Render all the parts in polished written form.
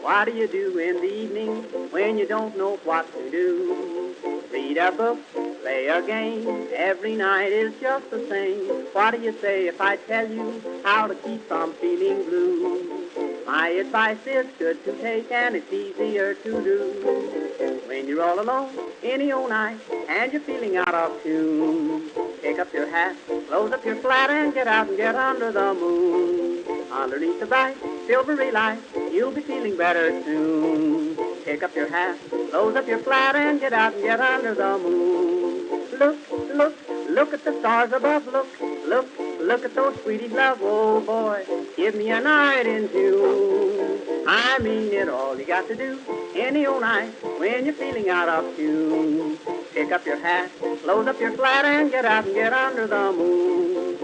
What do you do in the evening when you don't know what to do? Read a book, play a game, every night is just the same. What do you say if I tell you how to keep from feeling blue? My advice is good to take and it's easier to do. When you're all alone, any old night, and you're feeling out of tune, pick up your hat, close up your flat, and get out and get under the moon. Underneath the bright, silvery light, you'll be feeling better soon. Pick up your hat, close up your flat, and get out and get under the moon. Look, look, look at the stars above. Look, look, look at those sweeties love. Oh boy, give me a night in June. I mean it, all you got to do any old night when you're feeling out of tune. Pick up your hat, close up your flat, and get out and get under the moon.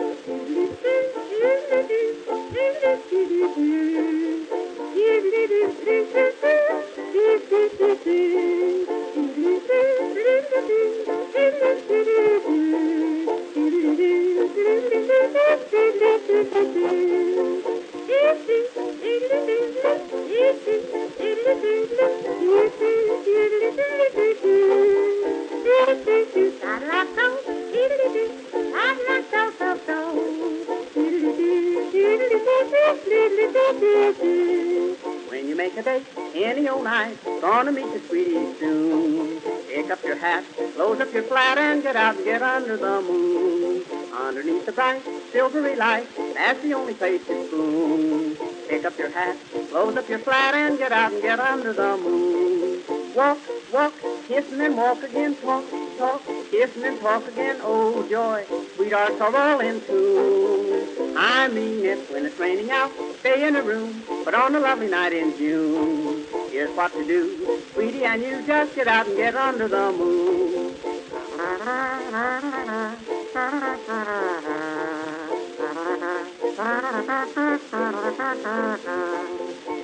When you make a date any old night, gonna meet the sweetie soon. Pick up your hat, close up your flat, and get out and get under the moon. Underneath the bright, silvery light, that's the only place to spoon. Pick up your hat, close up your flat, and get out and get under the moon. Walk, walk, kissing and walk again, talk, talk, kissing and talk again, oh joy, sweethearts are all in tune. I mean it, when it's raining out, stay in a room, but on a lovely night in June, here's what to do, sweetie, and you just get out and get under the moon.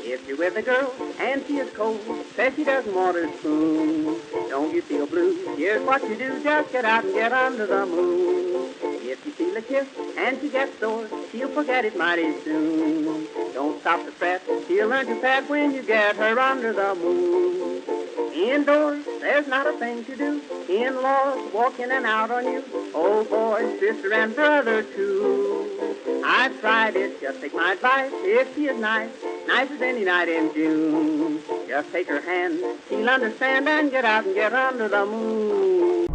If you're with a girl and she is cold, says she doesn't want her spoon, don't you feel blue? Here's what you do, just get out and get under the moon. If you feel a kiss and she gets sore, she'll forget it mighty soon. Don't stop to fret, she'll learn to pet when you get her under the moon. Indoors, there's not a thing to do. In-laws walk in and out on you. Oh boy, sister and brother too. I've tried it, just take my advice. If she is nice, nice as any night in June, just take her hand, she'll understand, and get out and get under the moon.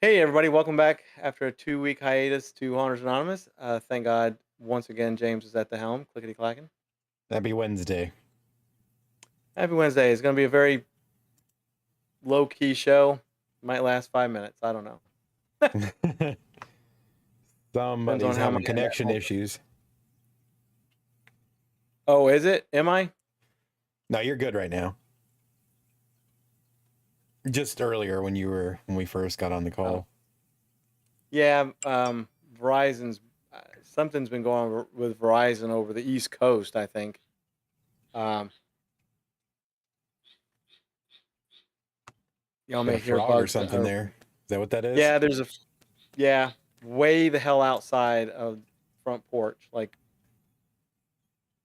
Hey everybody, welcome back after a 2-week hiatus to Hunters Anonymous. Thank God once again James is at the helm, clickety clacking. Happy Wednesday. Happy Wednesday. It's going to be a very low key show. Might last 5 minutes. I don't know. Somebody's having connection issues. Oh, is it? Am I? No, you're good right now. Just earlier when we first got on the call. Oh. Yeah, Verizon's something's been going on with Verizon over the East Coast, I think. Y'all may hear bugs or something there. Is that what that is? Yeah, there's way the hell outside of front porch. Like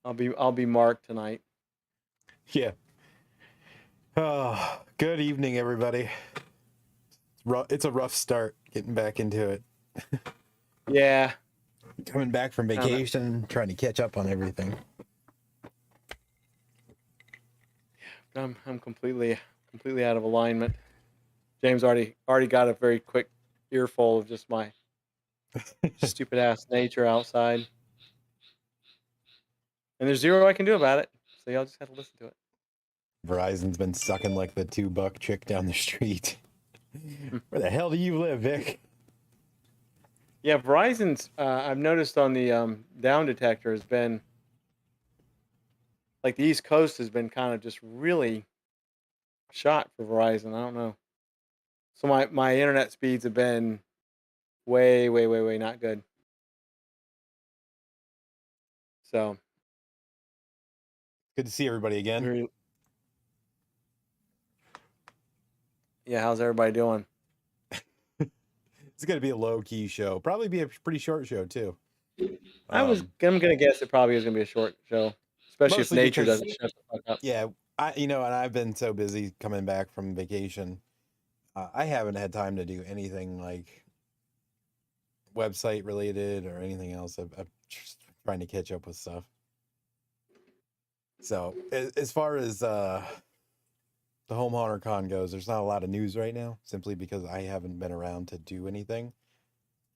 I'll be marked tonight. Yeah. Oh, good evening, everybody. It's a rough start getting back into it. Yeah. Coming back from vacation, trying to catch up on everything. I'm completely out of alignment. James already got a very quick earful of just my stupid ass nature outside. And there's zero I can do about it. So y'all just have to listen to it. Verizon's been sucking like the $2 chick down the street. Where the hell do you live, Vic? Yeah, Verizon's, I've noticed on the down detector has been like the East Coast has been kind of just really shot for Verizon. I don't know. So my internet speeds have been way, way, way, way not good. So Good to see everybody again. very, yeah. How's everybody doing? It's going to be a low key show. Probably be a pretty short show too. I'm gonna guess it probably is gonna be a short show, especially if Mostly nature because, doesn't shut the fuck up. yeah, and I've been so busy coming back from vacation. I haven't had time to do anything like website related or anything else. I'm just trying to catch up with stuff. So as far as the Home Haunter Con goes, there's not a lot of news right now, simply because I haven't been around to do anything,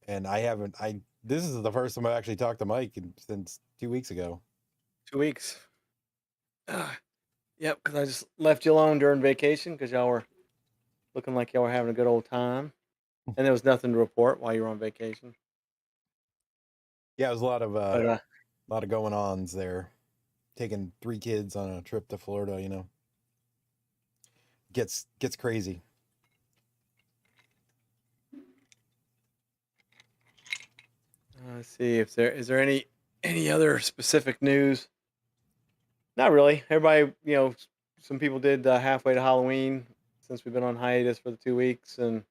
and this is the first time I've actually talked to Mike since 2 weeks ago. 2 weeks. Yep, because I just left you alone during vacation because y'all were looking like y'all were having a good old time, and there was nothing to report while you were on vacation. Yeah, it was a lot But of going ons there. Taking 3 kids on a trip to Florida, gets crazy. let's see if there is any other specific news. Not really. Everybody, some people did halfway to Halloween since we've been on hiatus for the 2 weeks, and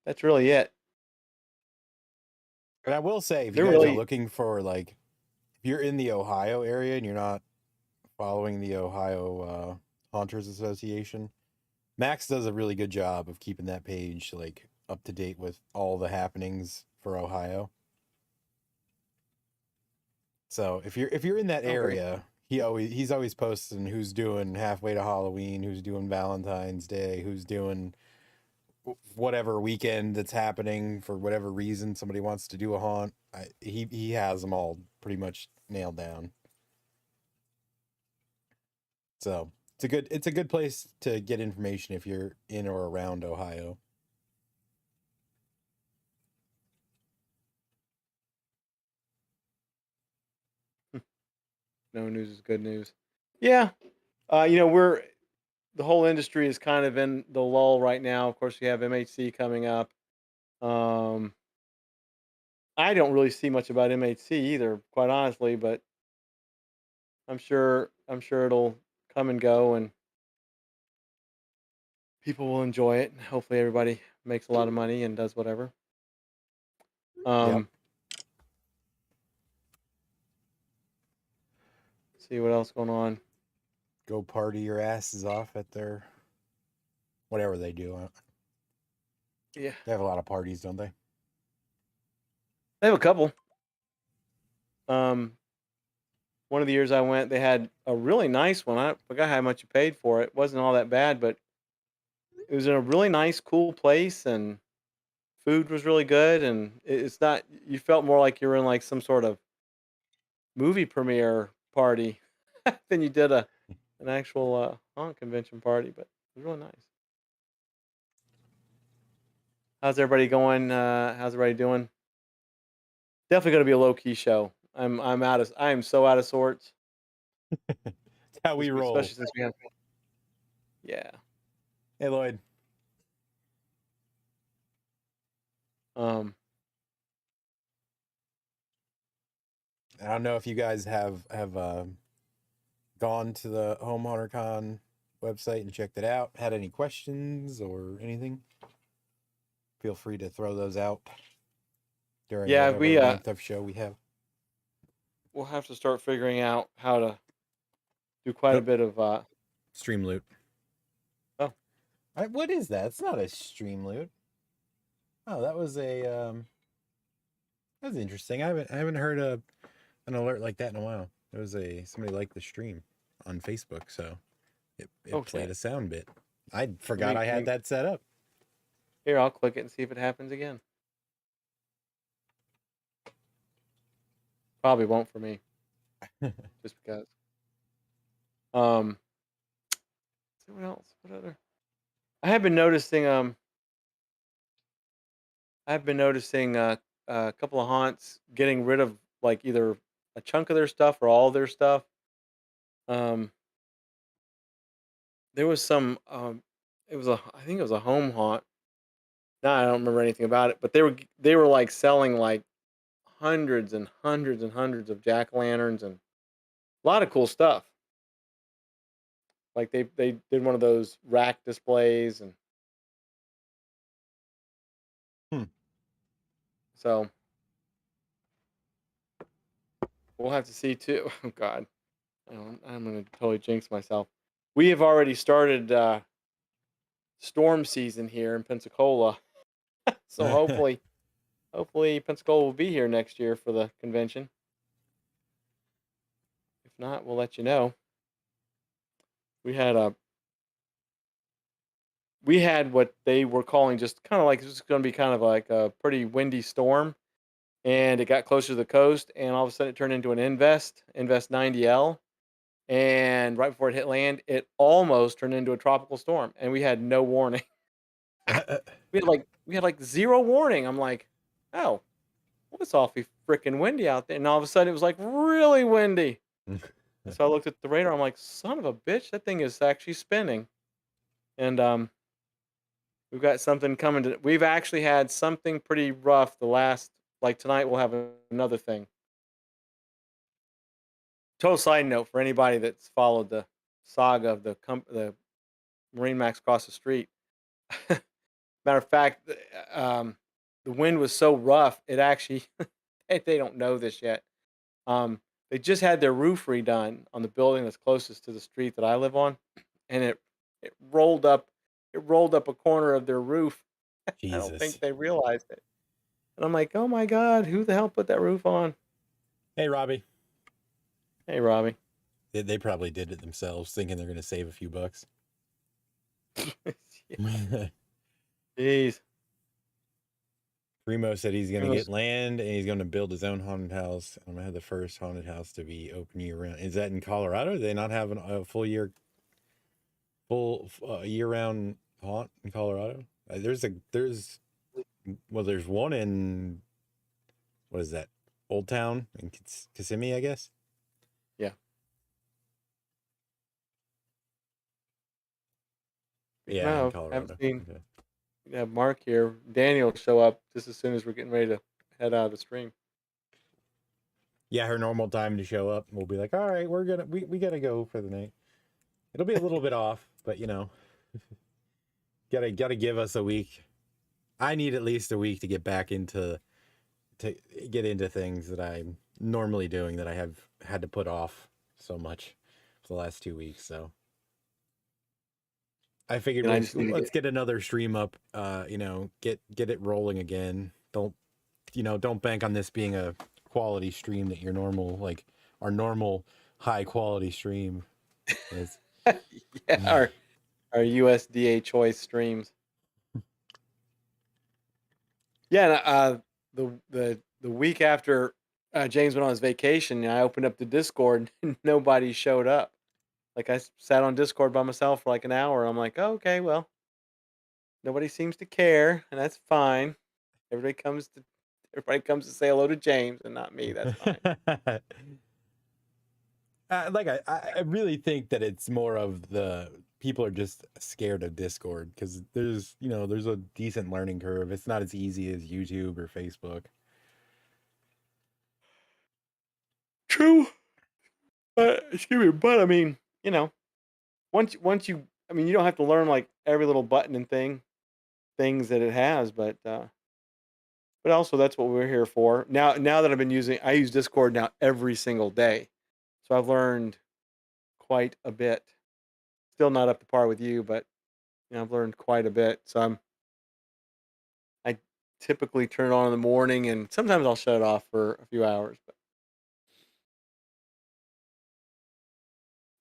that's really it. And I will say, if you They're guys are really looking for, like, if you're in the Ohio area and you're not following the Ohio Haunters Association, Max does a really good job of keeping that page like up to date with all the happenings for Ohio. So if you're in that okay. area, he's always posting who's doing halfway to Halloween, who's doing Valentine's Day, who's doing whatever weekend that's happening for whatever reason somebody wants to do a haunt. He has them all pretty much nailed down. So it's a good place to get information if you're in or around Ohio. No news is good news. Yeah, we're the whole industry is kind of in the lull right now. Of course, we have MHC coming up. Um, I don't really see much about MHC either, quite honestly, but I'm sure it'll come and go, and people will enjoy it. Hopefully, everybody makes a lot of money and does whatever. Yep. See what else going on. Go party your asses off at their whatever they do. Yeah, They have a lot of parties, don't they? they have a couple. One of the years I went, they had a really nice one. I forgot how much you paid for it. It wasn't all that bad, but it was in a really nice, cool place, and food was really good. And it's not. You felt more like you were in like some sort of movie premiere party than you did an actual haunt convention party. But it was really nice. How's everybody going? How's everybody doing? Definitely going to be a low key show. I am so out of sorts. It's how we roll. Especially since we have. Yeah. Hey, Lloyd. I don't know if you guys have gone to the Home Haunter Con website and checked it out. Had any questions or anything? Feel free to throw those out during whatever length of show we have. We'll have to start figuring out how to do quite a bit of Streamloot. Oh, what is that? It's not a Streamloot. Oh, that was that's interesting. I haven't heard an alert like that in a while. It was somebody liked the stream on Facebook, so it played a sound bit. I forgot I had that set up. Here, I'll click it and see if it happens again. Probably won't for me. Just because. What else? What other? I have been noticing a couple of haunts getting rid of like either a chunk of their stuff or all of their stuff. Um, there was some. It was a. I think it was a home haunt. No, I don't remember anything about it, but they were like selling like hundreds and hundreds and hundreds of jack lanterns and a lot of cool stuff. Like they did one of those rack displays, and Hmm. so we'll have to see too. Oh God, I'm gonna totally jinx myself. We have already started storm season here in Pensacola, so hopefully Pensacola will be here next year for the convention. If not, we'll let you know. We had a we had what they were calling just kind of like this is going to be kind of like a pretty windy storm, and it got closer to the coast, and all of a sudden it turned into an Invest 90L, and right before it hit land, it almost turned into a tropical storm, and we had no warning. We had like zero warning. I'm like, oh, well, it's awfully freaking windy out there, and all of a sudden it was like really windy. So I looked at the radar. I'm like, son of a bitch, that thing is actually spinning, and we've got something coming to. We've actually had something pretty rough the last. Like tonight, we'll have another thing. Total side note for anybody that's followed the saga of the Marine Max across the street. Matter of fact, the wind was so rough. It actually they don't know this yet. They just had their roof redone on the building that's closest to the street that I live on, and it rolled up. It rolled up a corner of their roof. I don't Jesus. think they realized it. And I'm like, oh my God, who the hell put that roof on? Hey, Robbie. Hey, Robbie. They probably did it themselves, thinking they're going to save a few bucks. Jeez. Primo said he's going to Primo's- get land and he's going to build his own haunted house. I'm going to have the first haunted house to be open year round. Is that in Colorado? Do they not have a full year round haunt in Colorado? There's one in, what is that? Old Town in Kissimmee, I guess. Yeah. Yeah, in No, Colorado. haven't seen. Okay. We have Mark here. Daniel will show up just as soon as we're getting ready to head out of the stream. Yeah, her normal time to show up. We'll be like, all right, we gotta go for the night. It'll be a little bit off, but you know, gotta give us a week. I need at least a week to get back to get into things that I'm normally doing that I have had to put off so much for the last 2 weeks. So I figured And I just need to let's get another stream up. Get it rolling again. Don't bank on this being a quality stream that our normal high quality stream is. Yeah, our USDA choice streams. Yeah, and, the week after James went on his vacation, I opened up the Discord and nobody showed up. Like I sat on Discord by myself for like an hour. I'm like, oh, okay, well, nobody seems to care, and that's fine. Everybody comes to say hello to James and not me. That's fine. I really think that it's more of the people are just scared of Discord because there's a decent learning curve. It's not as easy as YouTube or Facebook. True. Excuse me, but I mean, once you, I mean, you don't have to learn like every little button and things that it has, but also that's what we're here for. Now that I use Discord now every single day, so I've learned quite a bit. Still not up to par with you, but I've learned quite a bit. So I typically turn it on in the morning, and sometimes I'll shut it off for a few hours. But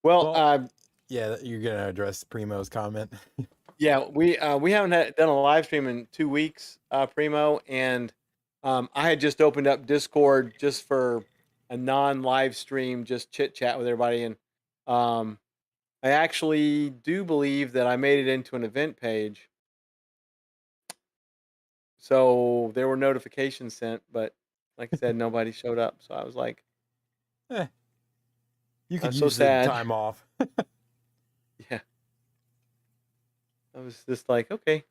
well, yeah, you're gonna address Primo's comment. yeah, we haven't done a live stream in 2 weeks, Primo, and I had just opened up Discord just for a non-live stream, just chit chat with everybody, and I actually do believe that I made it into an event page. So there were notifications sent, but like I said, nobody showed up. So I was like, Eh, you could That's so use the sad. time off. Yeah. I was just like, okay.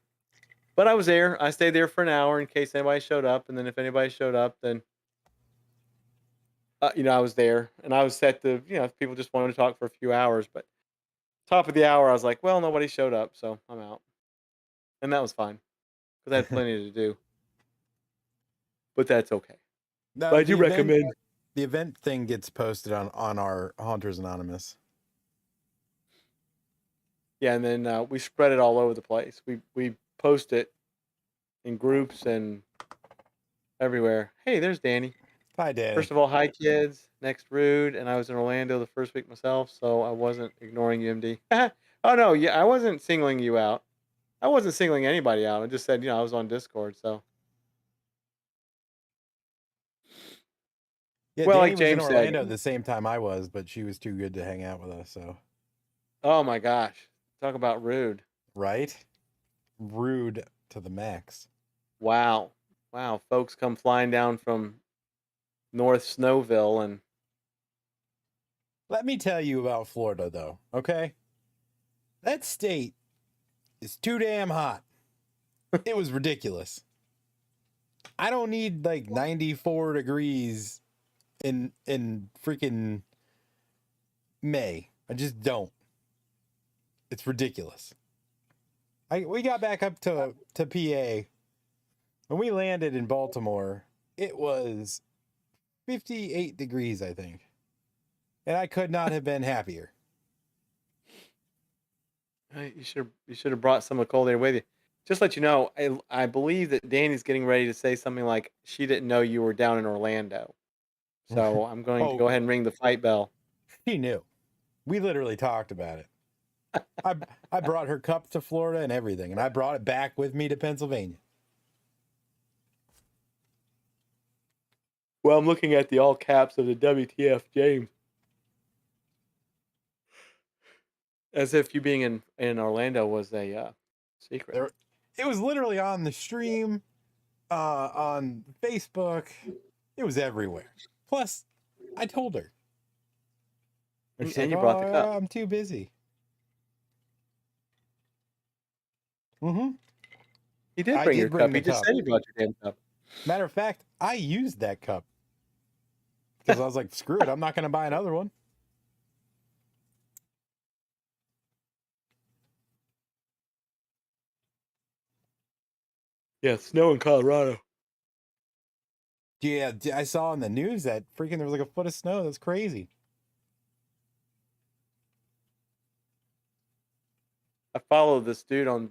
But I was there. I stayed there for an hour in case anybody showed up, and then if anybody showed up, then I was there, and I was set to, if people just wanted to talk for a few hours. But top of the hour, I was like, well, nobody showed up, so I'm out, and that was fine because I had plenty to do. But that's okay. But No, I do recommend. the event thing gets posted on our Hunters Anonymous. Yeah, and then we spread it all over the place. We post it in groups and everywhere. Hey, there's Danny. Hi, Danny. First of all, hi kids. Next, Rude, and I was in Orlando the first week myself, so I wasn't ignoring you, MD. Oh no, yeah, I wasn't singling you out. I wasn't singling anybody out. I just said, I was on Discord, so. Yeah, Well, Danny like was in James Orlando said. at the same time I was, but she was too good to hang out with us. So, Oh my gosh, talk about rude. right? Rude to the max. Wow, wow, folks come flying down from North Snowville, and Let me tell you about Florida, though. Okay, that state is too damn hot. It was ridiculous. I don't need like 94 degrees in freaking May. I just don't. It's ridiculous. We got back up to PA. When we landed in Baltimore, it was 58 degrees, I think. And I could not have been happier. you should have brought some of the cold air with you. Just to let you know, I believe that Danny's getting ready to say something like she didn't know you were down in Orlando. So I'm going to go ahead and ring the fight bell. She knew. We literally talked about it. I brought her cup to Florida and everything, and I brought it back with me to Pennsylvania. Well, I'm looking at the all caps of the WTF James. As if you being in Orlando was a secret. It was literally on the stream, on Facebook. It was everywhere. Plus, I told her. And she's like, you brought the cup. I'm too busy. Mm-hmm. He did bring your cup. the He just cup. said he brought your damn cup. Matter of fact, I used that cup. Because I was like, screw it, I'm not going to buy another one. Yeah, snow in Colorado. Yeah, I saw in the news that freaking there was like a foot of snow. That's crazy. I follow this dude on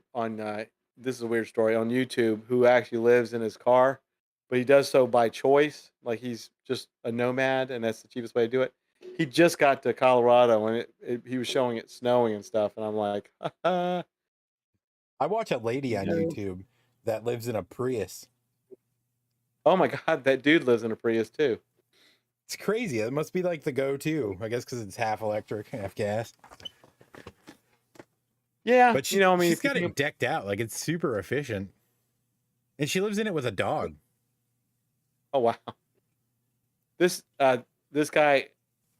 this is a weird story on YouTube who actually lives in his car, but he does so by choice. Like he's just a nomad, and that's the cheapest way to do it. He just got to Colorado, and he was showing it snowing and stuff, and I'm like, I watch a lady on YouTube that lives in a Prius. Oh my god, that dude lives in a Prius too. It's crazy. It must be like the go-to, I guess, because it's half electric, half gas. Yeah, but she's got it decked out. Like it's super efficient, and she lives in it with a dog. Oh wow. This guy,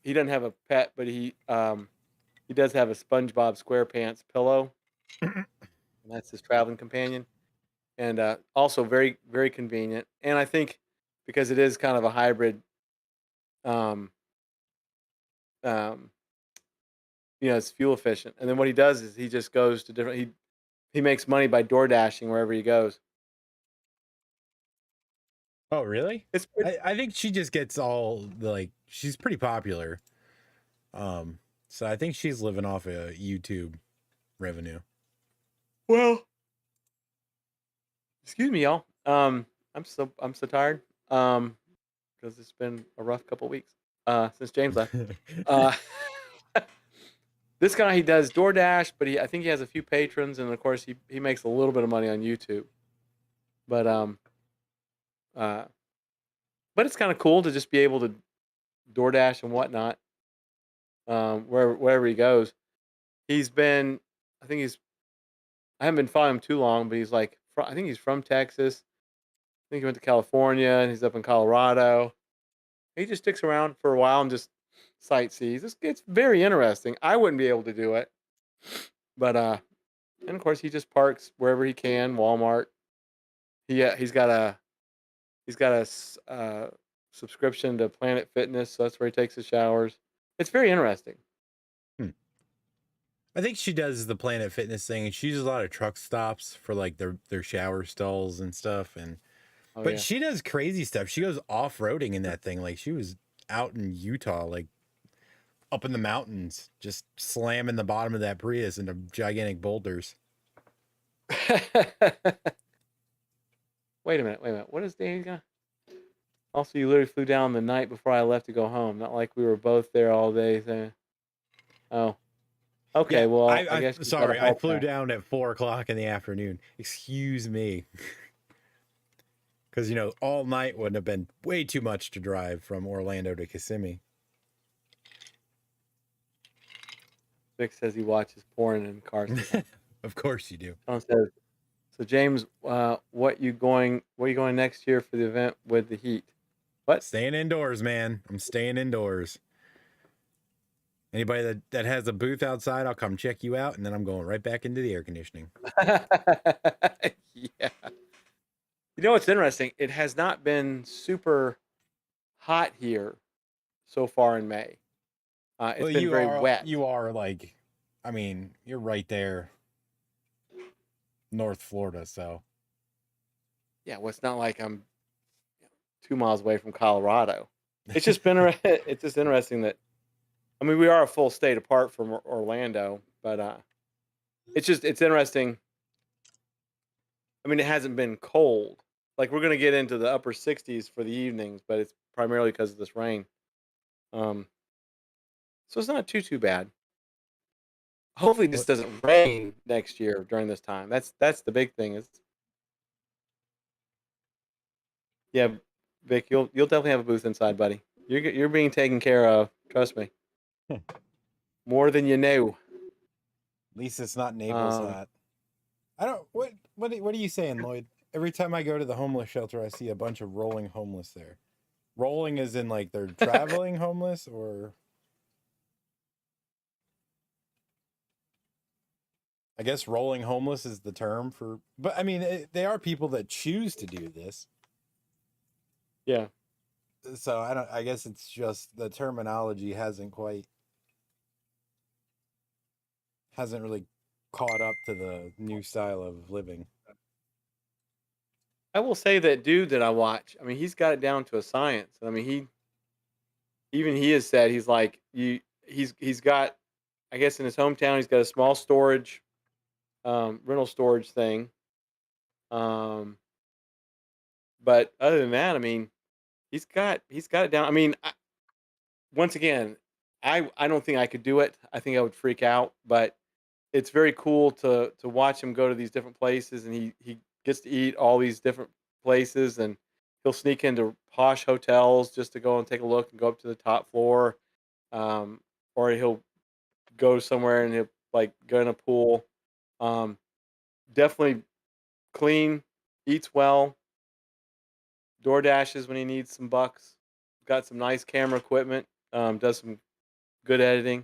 he doesn't have a pet, but he does have a SpongeBob SquarePants pillow, and that's his traveling companion, and also very very convenient. And I think because it is kind of a hybrid, it's fuel efficient. And then what he does is he just goes to different. He makes money by door dashing wherever he goes. Oh, really? I think she just gets all she's pretty popular. So I think she's living off of YouTube revenue. Well, excuse me, y'all. I'm so tired. Because it's been a rough couple weeks. Since James left. This guy, he does DoorDash, but I think he has a few patrons, and of course he makes a little bit of money on YouTube. But it's kind of cool to just be able to DoorDash and whatnot, wherever he goes. I haven't been following him too long, but he's I think he's from Texas. I think he went to California, and he's up in Colorado. He just sticks around for a while and just sightsees. It's very interesting. I wouldn't be able to do it, but and of course he just parks wherever he can. Walmart. He's got a subscription to Planet Fitness, so that's where he takes his showers. It's very interesting. Hmm. I think she does the Planet Fitness thing, and she uses a lot of truck stops for like their shower stalls and stuff. And Oh but yeah. she does crazy stuff. She goes off roading in that thing. Like she was out in Utah, like up in the mountains, just slamming the bottom of that Prius into gigantic boulders. Wait a minute. What is Danny got? Also, you literally flew down the night before I left to go home. Not like we were both there all day. So. Oh, okay. Yeah, Well, I guess you got a sorry, I hall flew pass. down at 4 o'clock in the afternoon. Excuse me. Because, all night wouldn't have been way too much to drive from Orlando to Kissimmee. Vic says he watches porn in cars. Of course you do. Sean says, so James, what you going next year for the event with the heat? What? Staying indoors, man. I'm staying indoors. Anybody that has a booth outside, I'll come check you out, and then I'm going right back into the air conditioning. Yeah. You know what's interesting? It has not been super hot here so far in May. It's been very wet. You are like, I mean, you're right there, North Florida. So Yeah, well, it's not like I'm 2 miles away from Colorado. It's just been it's just interesting that, I mean, we are a full state apart from Orlando, but it's interesting. I mean, it hasn't been cold. Like we're gonna get into the upper 60s for the evenings, but it's primarily because of this rain. Um, so it's not too bad. Hopefully, this doesn't rain next year during this time. That's the big thing. Is yeah, Vic, you'll definitely have a booth inside, buddy. You're being taken care of. Trust me. More than you know. at least it's not Naples hot. I don't. What are you saying, Lloyd? Every time I go to the homeless shelter, I see a bunch of rolling homeless there. Rolling is in like they're traveling homeless, or I guess rolling homeless is the term for. But I mean, they are people that choose to do this. Yeah. So I guess it's just the terminology hasn't really caught up to the new style of living. I will say that dude that I watch, I mean, he's got it down to a science. I mean, he has said he's like he's got, I guess in his hometown he's got a small storage, rental storage thing. Um, but other than that, I mean, he's got it down. I mean, once again, I don't think I could do it. I think I would freak out. But it's very cool to watch him go to these different places, and he gets to eat all these different places, and he'll sneak into posh hotels just to go and take a look and go up to the top floor, um, or he'll go somewhere and he'll like go in a pool. Um, Definitely clean, eats well, door dashes when he needs some bucks. Got some nice camera equipment. Does some good editing,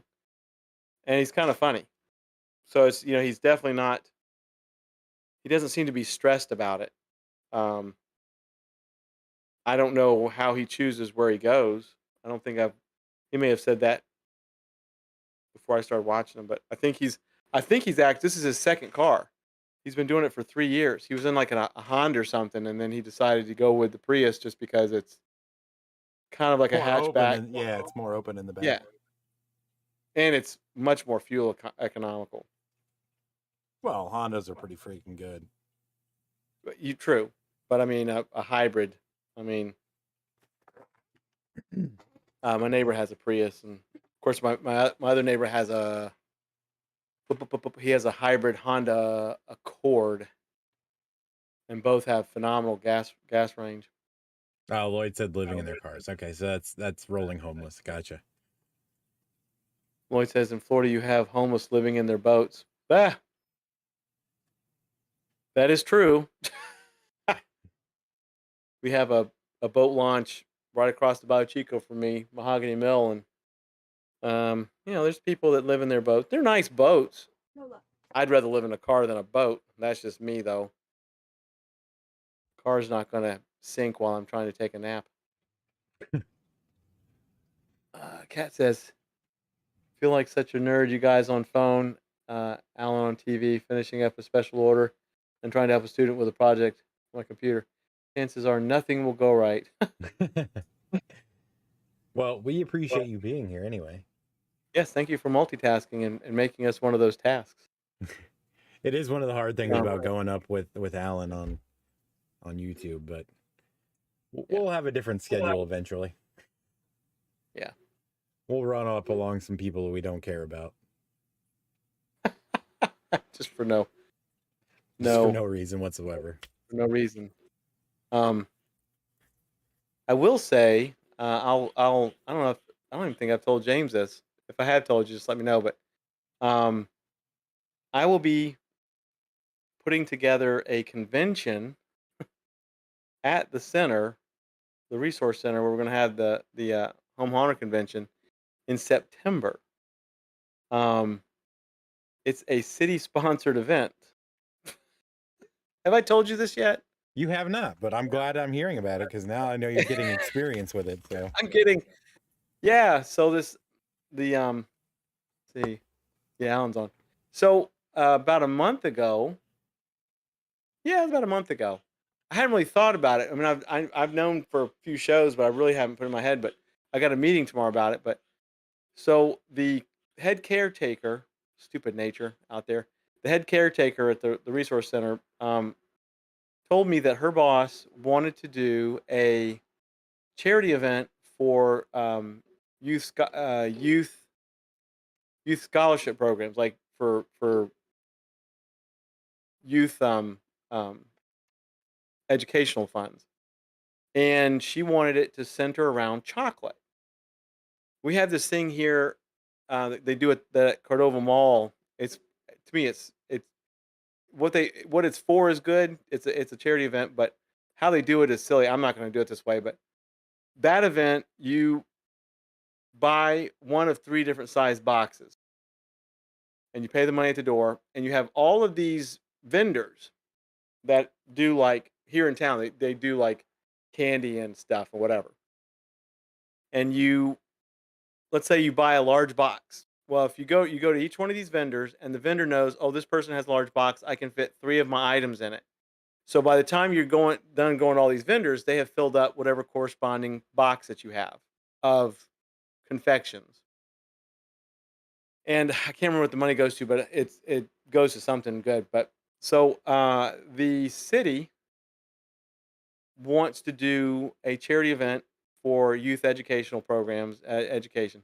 and he's kind of funny. So it's he's definitely not. He doesn't seem to be stressed about it. Um, I don't know how he chooses where he goes. I don't think I've. He may have said that before I started watching him, but I think he's. This is his second car. He's been doing it for 3 years. He was in like a Honda or something, and then he decided to go with the Prius just because it's kind of like a More open hatchback. it's more open in the back. Yeah, and it's much more fuel economical. Well, Hondas are pretty freaking good. True, but I mean a hybrid. I mean, my neighbor has a Prius, and of course my other neighbor has a hybrid Honda Accord, and both have phenomenal gas range. Oh, Lloyd said living in their cars. Okay, so that's rolling homeless. Gotcha. Lloyd says in Florida you have homeless living in their boats. Bah, that is true. We have a boat launch right across the Bayou Chico from me, Mahogany Mill, and There's people that live in their boats. They're nice boats. I'd rather live in a car than a boat. That's just me, though. Car's not going to sink while I'm trying to take a nap. Kat says, feel like such a nerd, you guys on phone, Alan on TV, finishing up a special order and trying to help a student with a project on my computer. Chances are nothing will go right. Well, we appreciate you being here anyway. Yes, thank you for multitasking and making us one of those tasks. It is one of the hard things Um, about going up with Alan on YouTube, but Yeah. we'll have a different schedule eventually. Yeah. We'll run up along some people we don't care about. Just for no For no reason whatsoever. for no reason. I will say, I don't know if I don't even think I've told James this. If I have told you, just let me know. But I will be putting together a convention at the center, the resource center, where we're going to have the home haunter convention in September. It's a city sponsored event. Have I told you this yet? You have not, but I'm glad I'm hearing about it because now I know you're getting experience with it. So I'm kidding. Yeah. So let's see, yeah, Alan's on. So about a month ago, yeah, it was about a month ago. I hadn't really thought about it. I mean, I've known for a few shows, but I really haven't put it in my head. But I got a meeting tomorrow about it. But so the head caretaker, stupid nature out there, the head caretaker at the resource center told me that her boss wanted to do a charity event for youth scholarship programs, like for youth um, educational funds, and she wanted it to center around chocolate. We have this thing here that they do at the Cordova Mall. It's to me, it's what it's for is good. It's a charity event, but how they do it is silly. I'm not going to do it this way, but that event you buy one of three different size boxes, and you pay the money at the door, and you have all of these vendors that do like here in town. They do like candy and stuff or whatever, and let's say you buy a large box. Well, if you go to each one of these vendors, and the vendor knows, oh, this person has a large box. I can fit three of my items in it. So by the time you're done going to all these vendors, they have filled up whatever corresponding box that you have of confections. And I can't remember what the money goes to, but it goes to something good. But so the city wants to do a charity event for youth educational programs, education,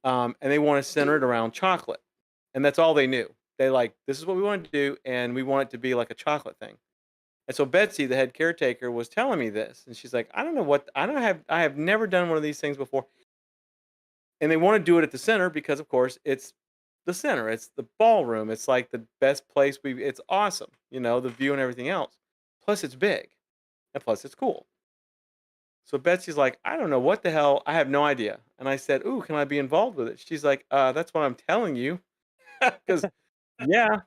and they want to center it around chocolate, and that's all they knew. They like this is what we want to do, and we want it to be like a chocolate thing. And so Betsy, the head caretaker, was telling me this, and she's like, "I don't know what I have never done one of these things before." And they want to do it at the center because, of course, it's the center. It's the ballroom. It's like the best place it's awesome, the view and everything else. Plus, it's big, and plus, it's cool. So Betsy's like, I don't know what the hell. I have no idea. And I said, "Ooh, can I be involved with it?" She's like, "That's what I'm telling you." Because, yeah.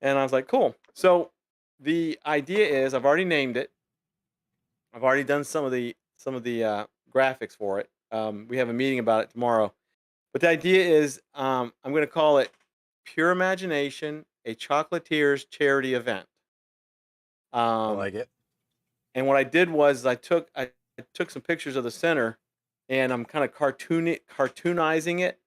And I was like, "Cool." So the idea is, I've already named it. I've already done some of the graphics for it. We have a meeting about it tomorrow. But the idea is, I'm going to call it Pure Imagination, a Chocolatiers charity event. I Um, like it. and what I did was I took some pictures of the center, and I'm kind of cartoonizing it,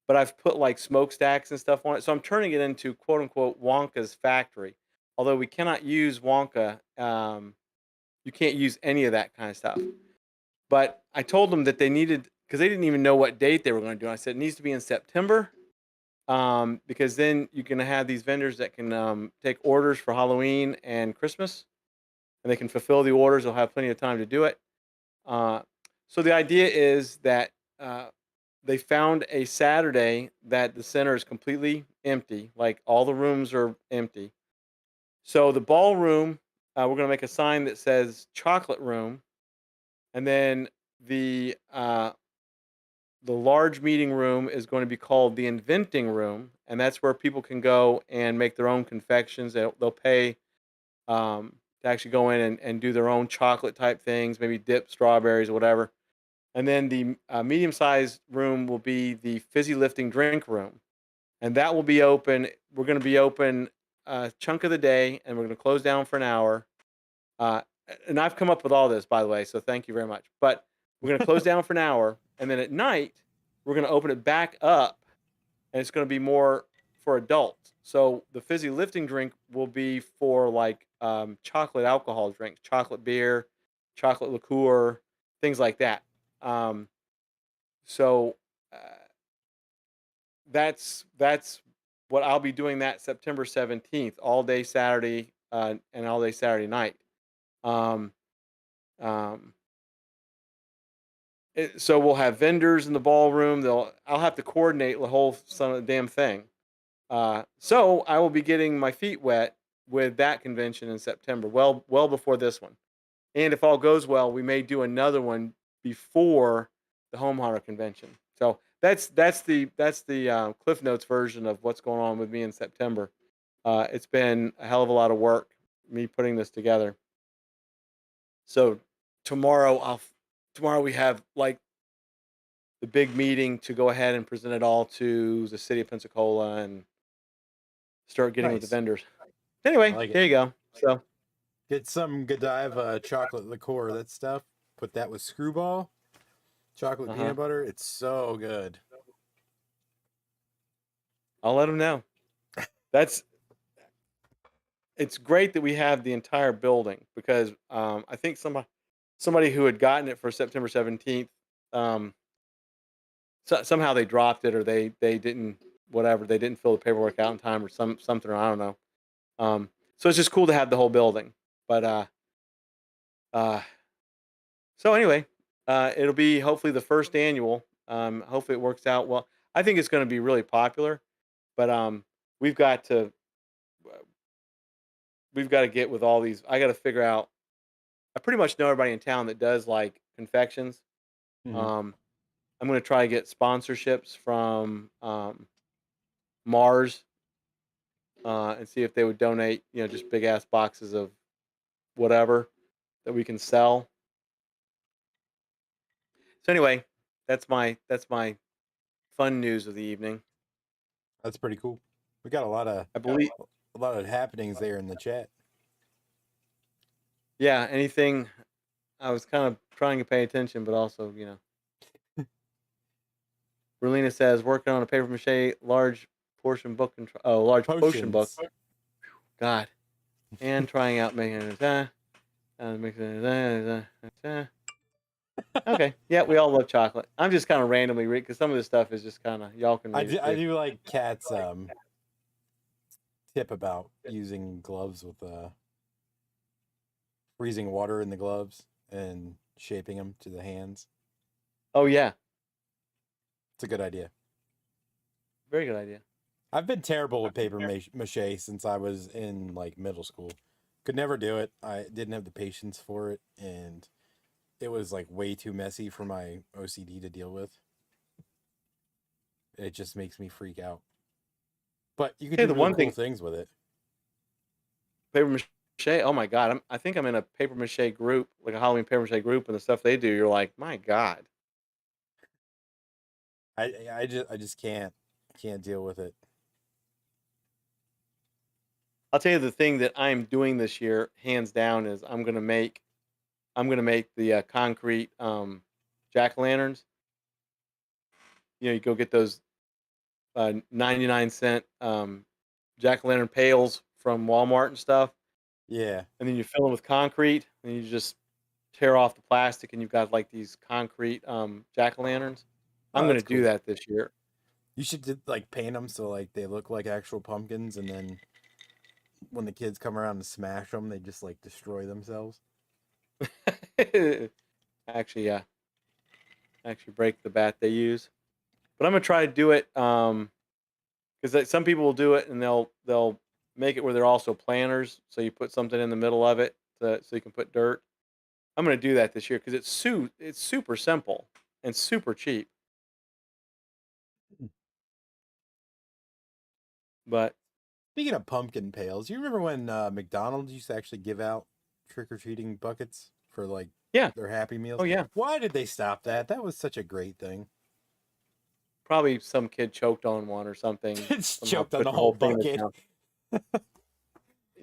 but I've put like smokestacks and stuff on it. So I'm turning it into quote unquote Wonka's factory. Although we cannot use Wonka, you can't use any of that kind of stuff. But I told them that they needed, because they didn't even know what date they were going to do. I said it needs to be in September, because then you can have these vendors that can take orders for Halloween and Christmas, and they can fulfill the orders. They'll have plenty of time to do it. Uh, so the idea is that they found a Saturday that the center is completely empty, like all the rooms are empty. So the ballroom, we're going to make a sign that says chocolate room, and then the the large meeting room is going to be called the Inventing Room, and that's where people can go and make their own confections. They'll pay to actually go in and do their own chocolate type things, maybe dip strawberries or whatever. And then the medium sized room will be the fizzy lifting drink room, and that will be open. We're going to be open a chunk of the day, and we're going to close down for an hour. Uh, and I've come up with all this, by the way, so thank you very much. But we're going to close down for an hour, and then at night we're going to open it back up, and it's going to be more for adults. So the fizzy lifting drink will be for like chocolate alcohol drinks, chocolate beer, chocolate liqueur, things like that. Um, so uh, that's what I'll be doing that September 17th, all day Saturday and all day Saturday night. Um, um, so we'll have vendors in the ballroom. I'll have to coordinate the whole son of the damn thing. So I will be getting my feet wet with that convention in September, well before this one. And if all goes well, we may do another one before the Home Hunter convention. So that's the Cliff Notes version of what's going on with me in September. It's been a hell of a lot of work, me putting this together. So tomorrow tomorrow we have like the big meeting to go ahead and present it all to the city of Pensacola and start getting with the Nice. vendors. I Anyway, like there it. you go. So Get some Godiva chocolate liqueur, that stuff. Put that with Screwball, chocolate uh-huh. peanut butter. It's so good. I'll let them know. That's It's great that we have the entire building because I think somebody who had gotten it for September 17th, um, somehow they dropped it or they didn't whatever they didn't fill the paperwork out in time or something, or I don't know. So it's just cool to have the whole building. But uh, so anyway, it'll be hopefully the first annual. Hopefully it works out well. I think it's going to be really popular, but we've got to we've got to get with all these. I got to figure out. I pretty much know everybody in town that does like confections. Hmm. Um, I'm going to try to get sponsorships from Mars and see if they would donate, just big ass boxes of whatever that we can sell. So anyway, that's my fun news of the evening. That's pretty cool. We got I believe, a lot of happenings there in the chat. yeah. Anything? I was kind of trying to pay attention, but also, Relina says working on a paper mache large portion book large potion book. Potions. God, and trying out making it. Okay, yeah, we all love chocolate. I'm just kind of randomly read because some of this stuff is just kind of y'all can read it I too. do like Kat's tip about using gloves with freezing water in the gloves and shaping them to the hands. Oh yeah, It's a good idea. very good idea. I've been terrible with paper mache since I was in like middle school. Could never do it. I didn't have the patience for it, and it was like way too messy for my OCD to deal with. It just makes me freak out. But you could Hey, do the really one cool thing, things with it. paper mache. Oh my god, I think I'm in a paper mache group, like a Halloween paper mache group, and the stuff they do, you're like, my god. I just can't deal with it. I'll tell you the thing that I'm doing this year, hands down, is I'm gonna make the concrete jack o' lanterns. You go get those 99 cent jack o' lantern pails from Walmart and stuff, Yeah. and then you fill them with concrete, and you just tear off the plastic, and you've got like these concrete jack o' lanterns. I'm Oh, gonna that's do cool. that this year. You should like paint them so like they look like actual pumpkins, and then when the kids come around to smash them, they just like destroy themselves. Actually, yeah, actually break the bat they use. But I'm gonna try to do it because some people will do it and they'll make it where they're also planters. So you put something in the middle of it so you can put dirt. I'm gonna do that this year because it's super simple and super cheap. But Speaking of pumpkin pails, you remember when McDonald's used to actually give out trick-or-treating buckets for like yeah, their Happy Meals? oh yeah, Why did they stop that? That was such a great thing. probably some kid choked on one or something. It's Somehow choked on put the the whole whole thing in his bucket. mouth.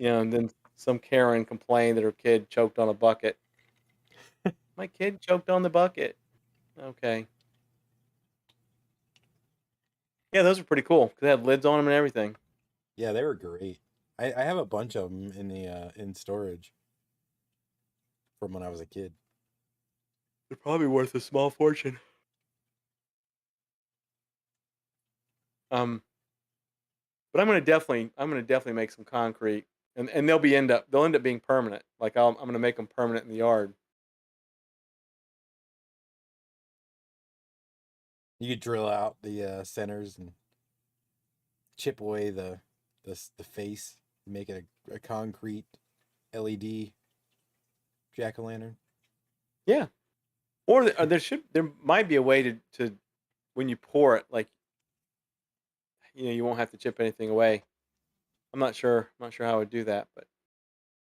And then some Karen complained that her kid choked on a bucket. My kid choked on the bucket. Okay. Yeah, those are pretty cool because they had lids on them and everything. Yeah, they were great. I have a bunch of them in the in storage from when I was a kid. They're probably worth a small fortune. Um, but I'm gonna definitely make some concrete, and they'll end up being permanent. Like I'm gonna make them permanent in the yard. You could drill out the centers and chip away the face, make it a concrete LED jack o' lantern. Yeah. Or there might be a way to when you pour it, like you won't have to chip anything away. I'm not sure how I would do that, but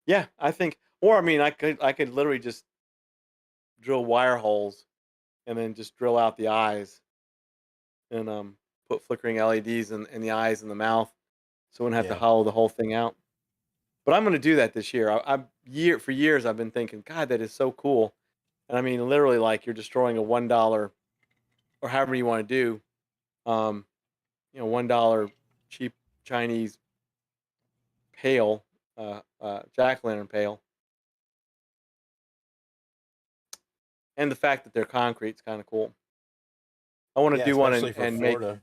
yeah, I think. Or I mean, I could literally just drill wire holes and then just drill out the eyes and put flickering LEDs in the eyes and the mouth, so I wouldn't have to Yeah. hollow the whole thing out. But I'm going to do that this year. For years I've been thinking, God, that is so cool. And I mean, literally, like you're destroying a $1 or however you want to do, um, $1 cheap Chinese pail, jack o' lantern pail, and the fact that they're concrete is kind of cool. I want to Yeah, do one especially for and make, Florida.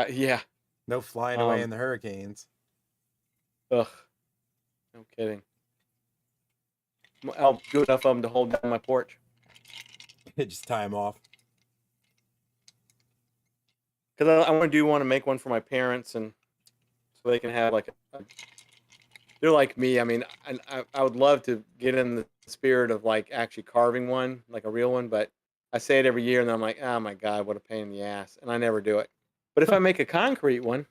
yeah, No flying away um, in the hurricanes. ugh, no kidding. I'll do enough of them to hold down my porch. Just tie them off. Because I want to make one for my parents, and so they can have like they're like me. I mean, I would love to get in the spirit of like actually carving one, like a real one, but I say it every year, and then I'm like, oh my god, what a pain in the ass, and I never do it. But if I make a concrete one,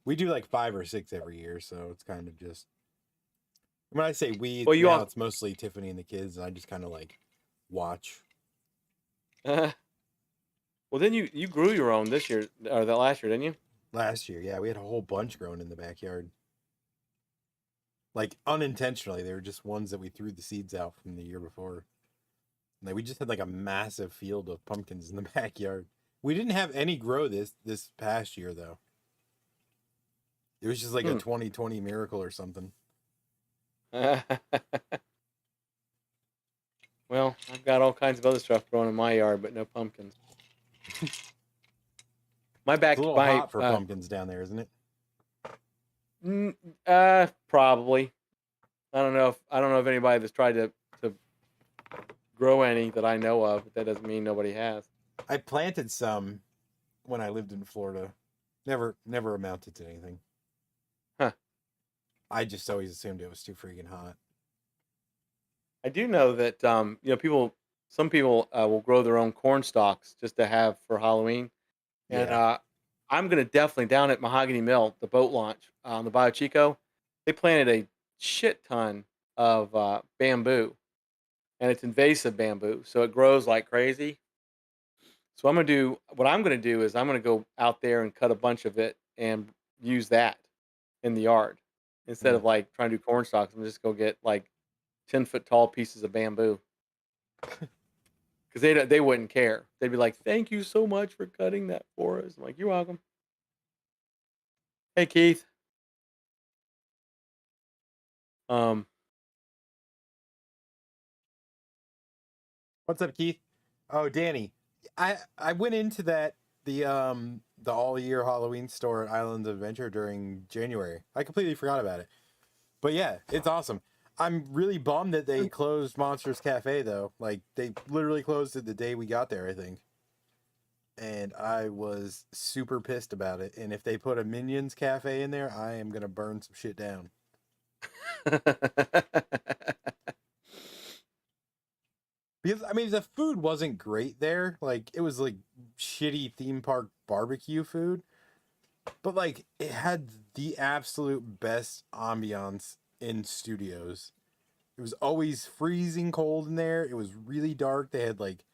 We do like 5 or 6 every year, so it's kind of just. When I say we, well, you now all, it's mostly Tiffany and the kids, and I just kind of like watch. well then you grew your own this year or that last year, didn't you? Last year, yeah, we had a whole bunch growing in the backyard. Like unintentionally, they were just ones that we threw the seeds out from the year before. Like we just had like a massive field of pumpkins in the backyard. We didn't have any grow this past year though. It was just like a Hmm. 2020 miracle or something. Well, I've got all kinds of other stuff growing in my yard, but no pumpkins. It's a little My hot for pumpkins down there, isn't it? probably. I don't know if anybody that's tried to grow any that I know of, but that doesn't mean nobody has. I planted some when I lived in Florida. Never amounted to anything. Huh. I just always assumed it was too freaking hot. I do know that some people will grow their own corn stalks just to have for Halloween, and Yeah. I'm gonna definitely down at Mahogany Mill, the boat launch on the Bio Chico. They planted a shit ton of bamboo, and it's invasive bamboo, so it grows like crazy. So what I'm gonna do is I'm gonna go out there and cut a bunch of it and use that in the yard instead Mm. of like trying to do corn stalks. I'm just go get like 10-foot tall pieces of bamboo because they wouldn't care. They'd be like, "Thank you so much for cutting that for us." I'm like, "You're welcome." Hey Keith. Um, What's up, Keith? Oh, Danny. I went into the all year Halloween store at Islands of Adventure during January. I completely forgot about it. But yeah, it's awesome. I'm really bummed that they closed Monsters Cafe though. Like they literally closed it the day we got there, I think. And I was super pissed about it. And if they put a Minions Cafe in there, I am gonna burn some shit down. Because I mean the food wasn't great there. Like it was like shitty theme park barbecue food, but like it had the absolute best ambiance in studios. It was always freezing cold in there. It was really dark. They had like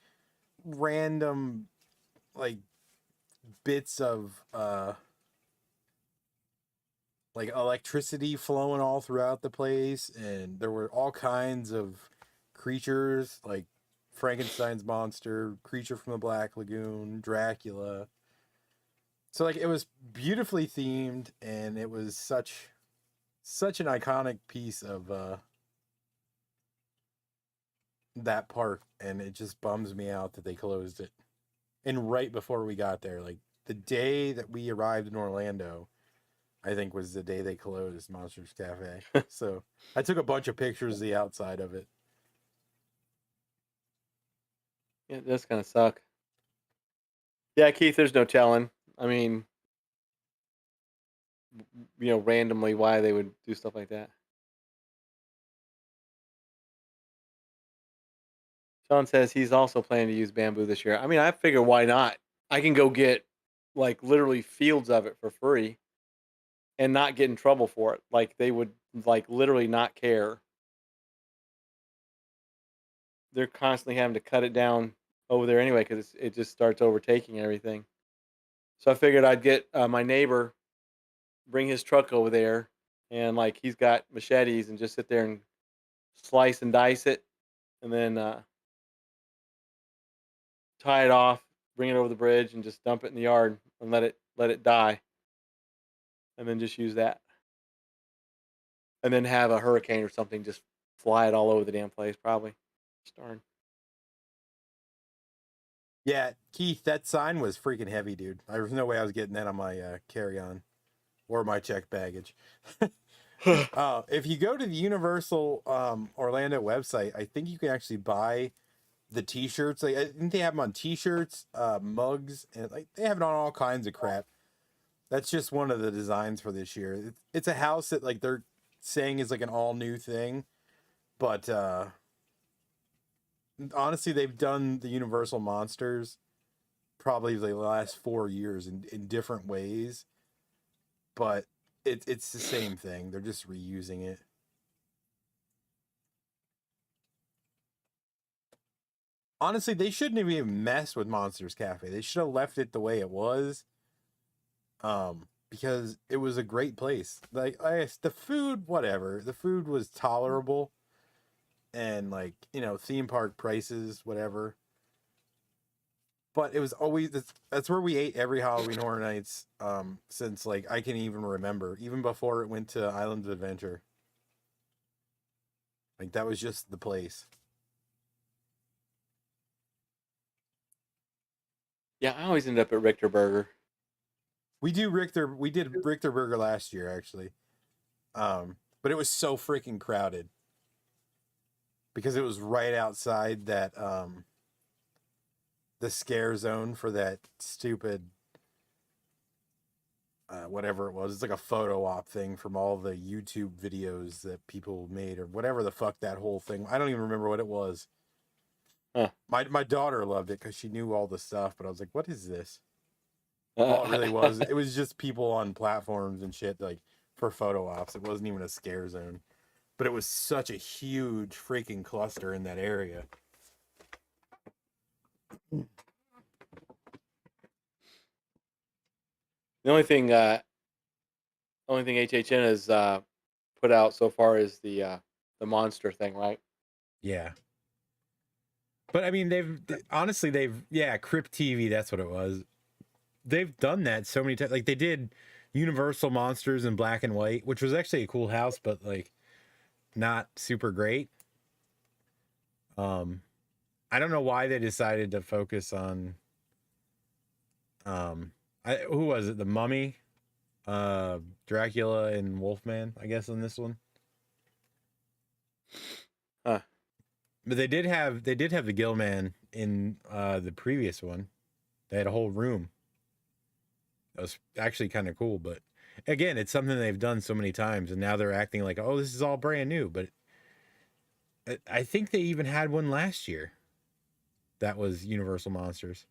random like bits of like electricity flowing all throughout the place, and there were all kinds of creatures like Frankenstein's monster, creature from the Black Lagoon, Dracula. So like it was beautifully themed, and it was such an iconic piece of that park, and it just bums me out that they closed it. And right before we got there, like the day that we arrived in Orlando, I think was the day they closed Monsters Cafe. So I took a bunch of pictures of the outside of it. Yeah, it does kind of suck. Yeah, Keith, there's no telling. I mean, randomly why they would do stuff like that. Sean says he's also planning to use bamboo this year. I mean, I figure why not? I can go get like literally fields of it for free and not get in trouble for it. Like they would like literally not care. They're constantly having to cut it down over there anyway because it just starts overtaking everything. So I figured I'd get my neighbor, bring his truck over there, and like he's got machetes and just sit there and slice and dice it, and then tie it off, bring it over the bridge, and just dump it in the yard and let it die, and then just use that, and then have a hurricane or something just fly it all over the damn place, probably. Darn. Yeah, Keith, that sign was freaking heavy, dude. There was no way I was getting that on my carry-on or my checked baggage. If you go to the Universal Orlando website, I think you can actually buy the t-shirts. Like, I think they have them on t-shirts, mugs, and like they have it on all kinds of crap. That's just one of the designs for this year. It's a house that like they're saying is like an all new thing, but honestly, they've done the Universal Monsters probably the last 4 years in different ways, but it's the same thing. They're just reusing it. Honestly, they shouldn't have even messed with Monsters Cafe. They should have left it the way it was. Because it was a great place. Like the food, whatever. The food was tolerable. And like, theme park prices, whatever. But it was always that's where we ate every Halloween Horror Nights since like I can even remember, even before it went to Islands of Adventure. Like that was just the place. Yeah, I always end up at Richter Burger. We did Richter Burger last year actually. But it was so freaking crowded. Because it was right outside that the scare zone for that stupid whatever it was. It's like a photo op thing from all the YouTube videos that people made or whatever the fuck that whole thing. I don't even remember what it was. Huh. My daughter loved it because she knew all the stuff, but I was like, what is this? All it really was, it was just people on platforms and shit like for photo ops. It wasn't even a scare zone. But it was such a huge freaking cluster in that area. The only thing HHN has put out so far is the monster thing, right? Yeah. But I mean, they've Crypt TV, that's what it was. They've done that so many times. Like they did Universal Monsters in black and white, which was actually a cool house, but like not super great. I don't know why they decided to focus on who was it? The Mummy, Dracula, and Wolfman, I guess, on this one. But they did have the Gillman in the previous one. They had a whole room. That was actually kind of cool, but again, it's something they've done so many times, and now they're acting like, oh, this is all brand new. But I think they even had one last year. That was Universal Monsters.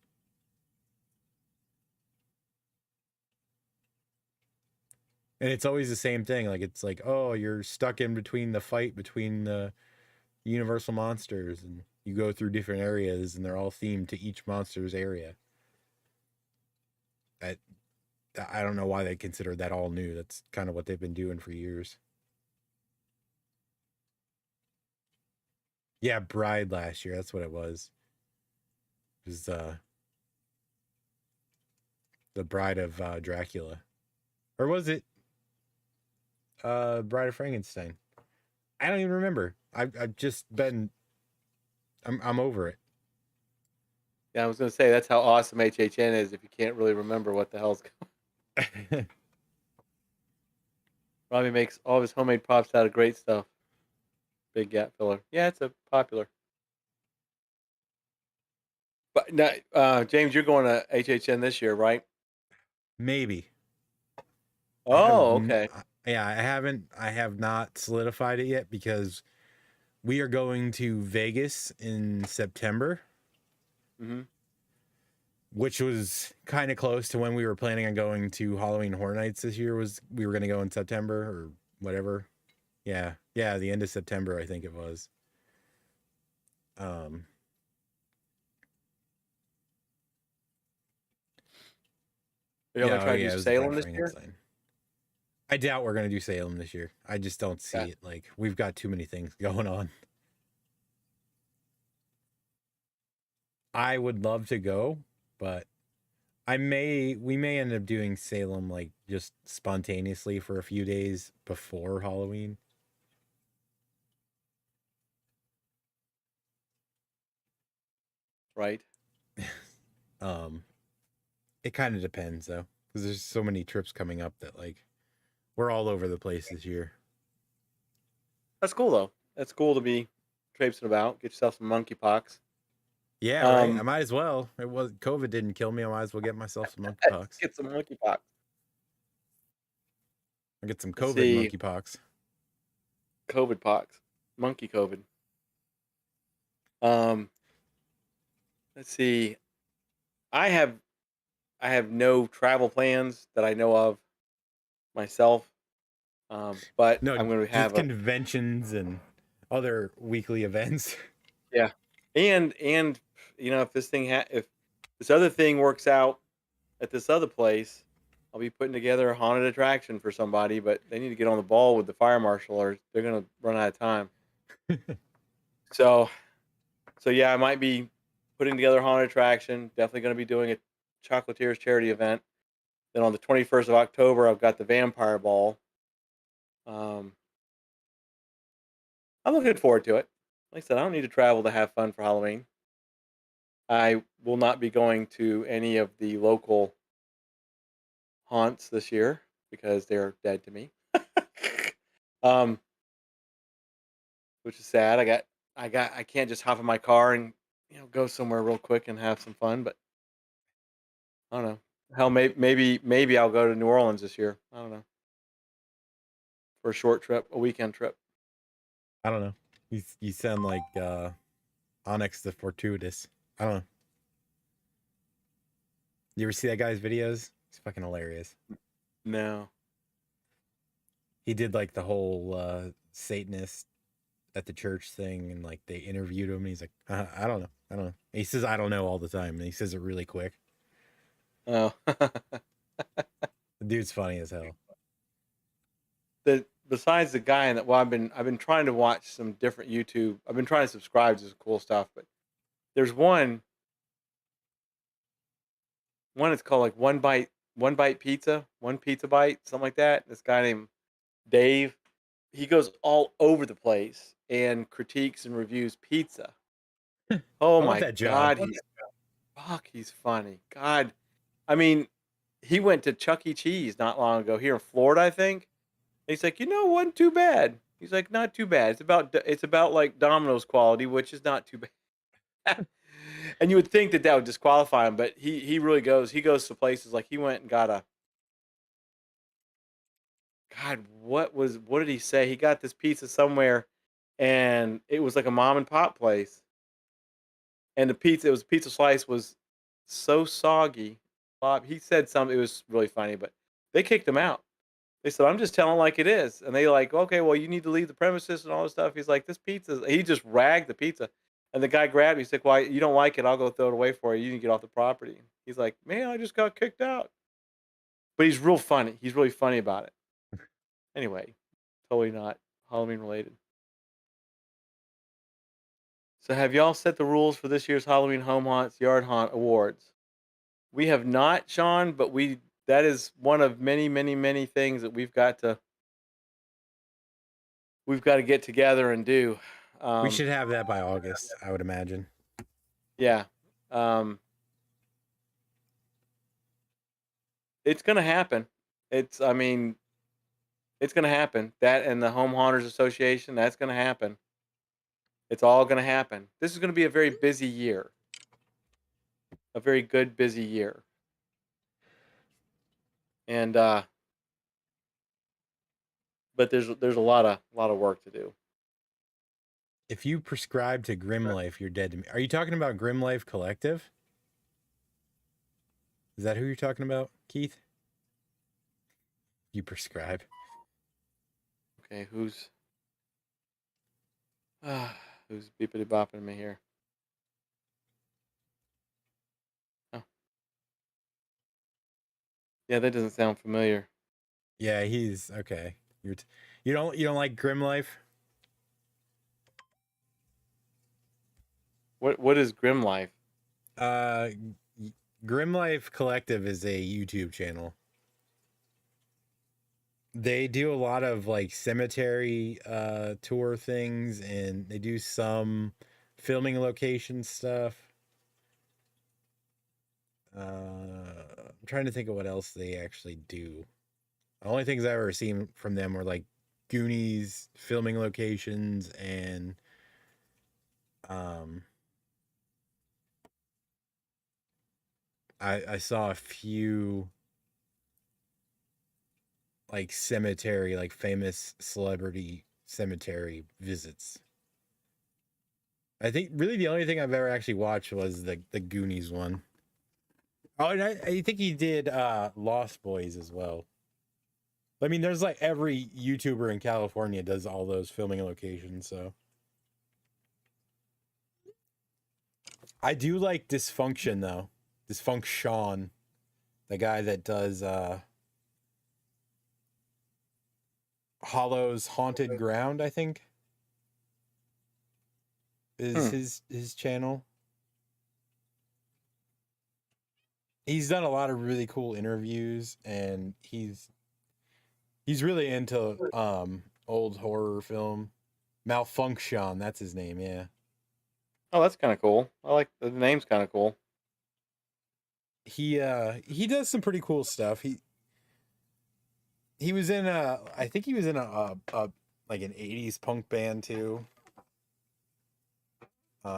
And it's always the same thing. Like it's like, oh, you're stuck in between the fight between the Universal monsters, and you go through different areas, and they're all themed to each monster's area. I I don't know why they consider that all new. That's kind of what they've been doing for years. Yeah, Bride last year. That's what it was. It was the Bride of Dracula, or was it Bride of Frankenstein? I don't even remember. I've just been. I'm over it. Yeah, I was gonna say that's how awesome HHN is. If you can't really remember what the hell's going, Robbie makes all of his homemade pops out of great stuff. Big gap filler. Yeah, it's a popular. But now, James, you're going to HHN this year, right? Maybe. Oh, okay. Yeah, I have not solidified it yet because we are going to Vegas in September, Mm-hmm. which was kind of close to when we were planning on going to Halloween Horror Nights this year. We were going to go in September or whatever. Yeah, the end of September, I think it was. Are you gonna try to it do was Salem Bride this year? Frankenstein. I doubt we're going to do Salem this year. I just don't see it. Like, we've got too many things going on. I would love to go, but we may end up doing Salem like just spontaneously for a few days before Halloween. Right. It kind of depends though, because there's so many trips coming up that like we're all over the place this year. That's cool though. That's cool to be traipsing about. Get yourself some monkeypox. Yeah, right. I might as well. It was COVID didn't kill me. I might as well get myself some monkeypox. Get some monkeypox. I'll get some Let's COVID see. monkeypox. COVID pox. Monkey COVID. Let's see. I have no travel plans that I know of myself. But No, I'm going to just have conventions and other weekly events. Yeah, and you know, if if this other thing works out at this other place, I'll be putting together a haunted attraction for somebody. But they need to get on the ball with the fire marshal, or they're going to run out of time. So yeah, I might be putting together a haunted attraction. Definitely going to be doing a Chocolatiers charity event. Then on the 21st of October, I've got the Vampire Ball. I'm looking forward to it. Like I said, I don't need to travel to have fun for Halloween. I will not be going to any of the local haunts this year because they're dead to me. um, which is sad. I can't just hop in my car and go somewhere real quick and have some fun. But I don't know. Hell, maybe I'll go to New Orleans this year. I don't know, for a short trip, a weekend trip. I don't know. You sound like Onyx the Fortuitous. I don't know. You ever see that guy's videos? He's fucking hilarious. No. He did like the whole Satanist at the church thing, and like they interviewed him. And he's like, I don't know. And he says, I don't know all the time. And he says it really quick. Oh. The dude's funny as hell. Besides the guy in that, well, I've been trying to watch some different YouTube. I've been trying to subscribe to some cool stuff, but there's one it's called like one bite pizza, one pizza bite, something like that. This guy named Dave, he goes all over the place and critiques and reviews pizza. Oh my God, he's funny. God, I mean, he went to Chuck E. Cheese not long ago here in Florida, I think. He's like, wasn't too bad. He's like, not too bad. It's about like Domino's quality, which is not too bad. And you would think that would disqualify him, but he really goes. He goes to places like he went and got a. God, what did he say? He got this pizza somewhere, and it was like a mom and pop place. And the pizza slice was so soggy. Bob, he said something. It was really funny, but they kicked him out. They said, "I'm just telling like it is." And they like, "Okay, well, you need to leave the premises and all this stuff." He's like, "This pizza," he just ragged the pizza. And the guy grabbed me. He's like, "Why you don't like it? I'll go throw it away for you. You can get off the property." He's like, "Man, I just got kicked out." But he's real funny. He's really funny about it. Anyway, totally not Halloween related. So have y'all set the rules for this year's Halloween Home Haunts Yard Haunt Awards? We have not, Sean, but we that is one of many, many, many things that we've got to get together and do. We should have that by August, I would imagine. Yeah. It's gonna happen. I mean, it's gonna happen. That and the Home Haunters Association, that's gonna happen. It's all gonna happen. This is gonna be a very busy year. A very good, busy year. And but there's a lot of work to do. If you prescribe to Grim Life, you're dead to me. Are you talking about Grim Life Collective? Is that who you're talking about, Keith? You prescribe. Okay, who's beepity bopping me here? Oh. Yeah, that doesn't sound familiar. Yeah, he's okay. You don't like Grim Life? What is Grim Life? Grim Life Collective is a YouTube channel. They do a lot of like cemetery tour things, and they do some filming location stuff. I'm trying to think of what else they actually do. The only things I've ever seen from them were like Goonies filming locations, and I saw a few like cemetery, like famous celebrity cemetery visits. I think really the only thing I've ever actually watched was the Goonies one. Oh, and I think he did Lost Boys as well. I mean, there's like every YouTuber in California does all those filming locations, so. I do like Dysfunction though. Dysfunction. The guy that does Hollow's Haunted Ground, I think. Is his channel. He's done a lot of really cool interviews, and he's really into old horror film. Malfunction, that's his name, yeah. Oh, that's kind of cool. I like the name's kind of cool. He does some pretty cool stuff. He was in I think he was in a like an 80s punk band too.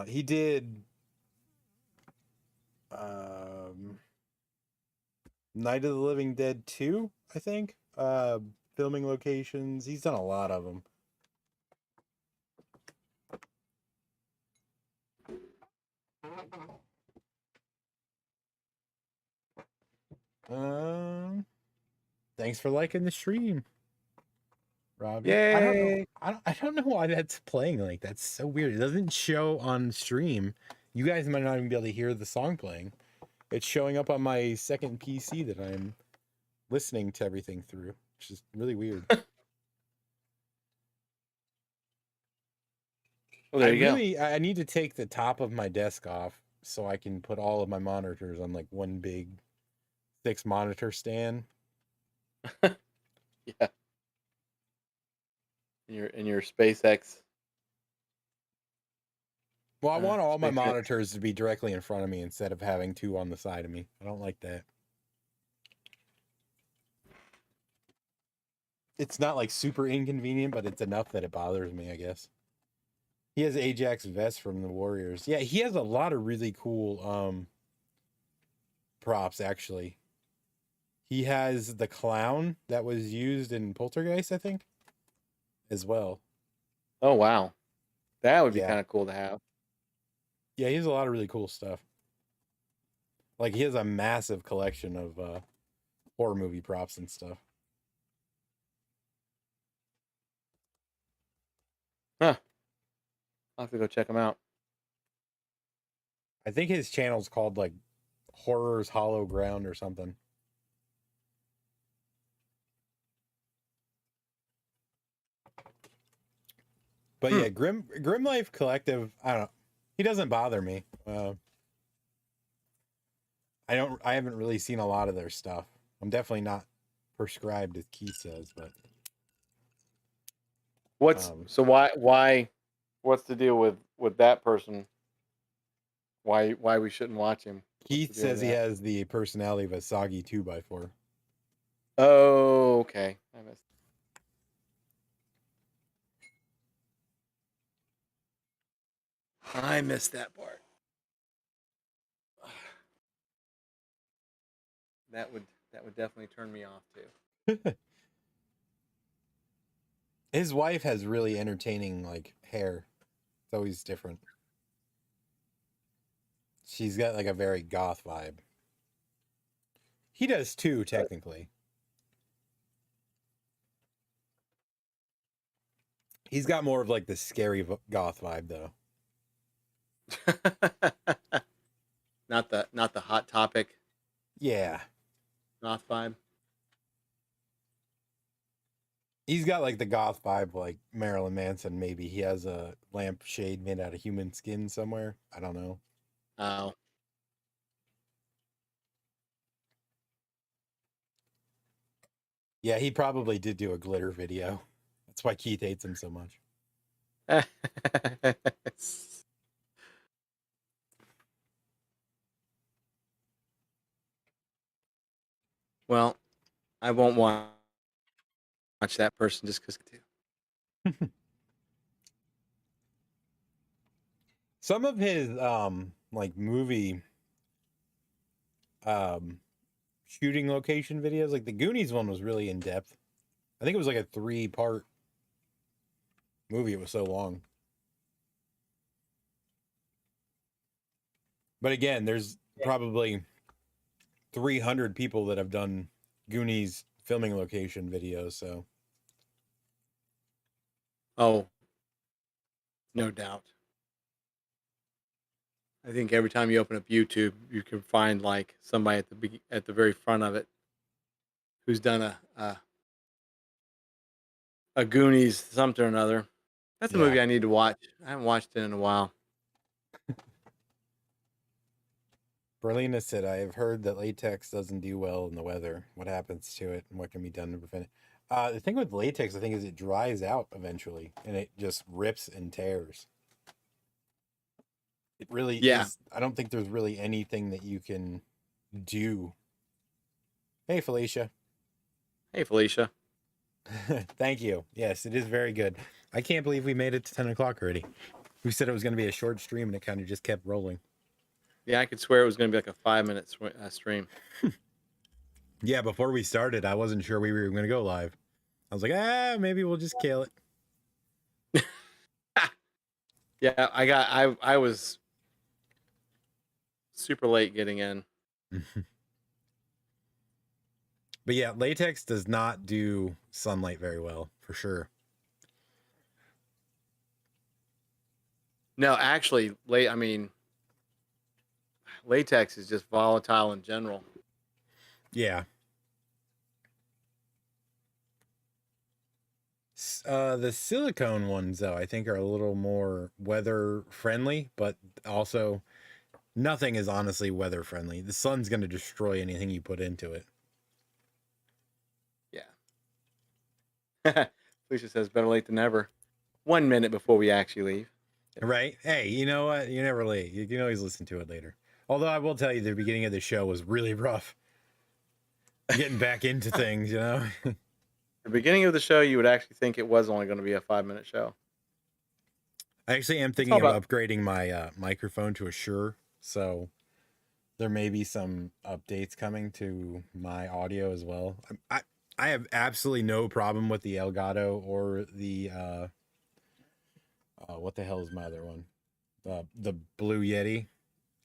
He did Night of the Living Dead 2, I think. Filming locations. He's done a lot of them. Thanks for liking the stream, Robbie. Yay! I don't know why that's playing like that's so weird. It doesn't show on stream. You guys might not even be able to hear the song playing. It's showing up on my second PC that I'm listening to everything through, which is really weird. Well, there you go. I need to take the top of my desk off so I can put all of my monitors on like one big 6 monitor stand. Yeah. In your SpaceX. Well, I want all my monitors to be directly in front of me instead of having 2 on the side of me. I don't like that. It's not like super inconvenient, but it's enough that it bothers me, I guess. He has Ajax vest from the Warriors. Yeah, he has a lot of really cool props, actually. He has the clown that was used in Poltergeist, I think, as well. Oh, wow. That would be kind of cool to have. Yeah, he has a lot of really cool stuff. Like, he has a massive collection of horror movie props and stuff. I'll have to go check him out. I think his channel's called like Horror's Hollow Ground or something. But yeah, Grim Life Collective, I don't know. He doesn't bother me. I haven't really seen a lot of their stuff. I'm definitely not prescribed, as Keith says, but what's the deal with that person? Why we shouldn't watch him? Keith says he has the personality of a soggy 2x4. Oh, okay. I missed that part. That would definitely turn me off too. His wife has really entertaining like hair. It's always different. She's got like a very goth vibe. He does too, technically. He's got more of like the scary goth vibe though. Not the Hot Topic. Yeah. Goth vibe. He's got like the goth vibe like Marilyn Manson. Maybe he has a lampshade made out of human skin somewhere. I don't know. Oh. Yeah, he probably did do a glitter video. That's why Keith hates him so much. Well, I won't watch that person just because too. Some of his like movie shooting location videos, like the Goonies one was really in depth. I think it was like a 3-part movie. It was so long. But again, there's probably 300 people that have done Goonies filming location videos, so. Oh, no doubt. I think every time you open up YouTube, you can find like somebody at the very front of it who's done a Goonies something or another. That's a movie I need to watch. I haven't watched it in a while. Berlina said, I have heard that latex doesn't do well in the weather. What happens to it and what can be done to prevent it? The thing with latex, I think, is it dries out eventually and it just rips and tears. It really is. I don't think there's really anything that you can do. Hey, Felicia. Hey, Felicia. Thank you. Yes, it is very good. I can't believe we made it to 10 o'clock already. We said it was going to be a short stream and it kind of just kept rolling. Yeah, I could swear it was going to be like a 5-minute stream. Yeah, before we started, I wasn't sure we were going to go live. I was like, maybe we'll just kill it. Yeah, I was super late getting in. But yeah, latex does not do sunlight very well, for sure. No, actually, latex is just volatile in general. Yeah. The silicone ones, though, I think are a little more weather friendly, but also nothing is honestly weather friendly. The sun's going to destroy anything you put into it. Yeah. Felicia says better late than never. 1 minute before we actually leave. Right? Hey, you know what? You're never late. You can always listen to it later. Although I will tell you, the beginning of the show was really rough. Getting back into things, you know? The beginning of the show, you would actually think it was only going to be a 5-minute show. I actually am thinking of upgrading my microphone to a Shure, so there may be some updates coming to my audio as well. I have absolutely no problem with the Elgato or the what the hell is my other one? The Blue Yeti.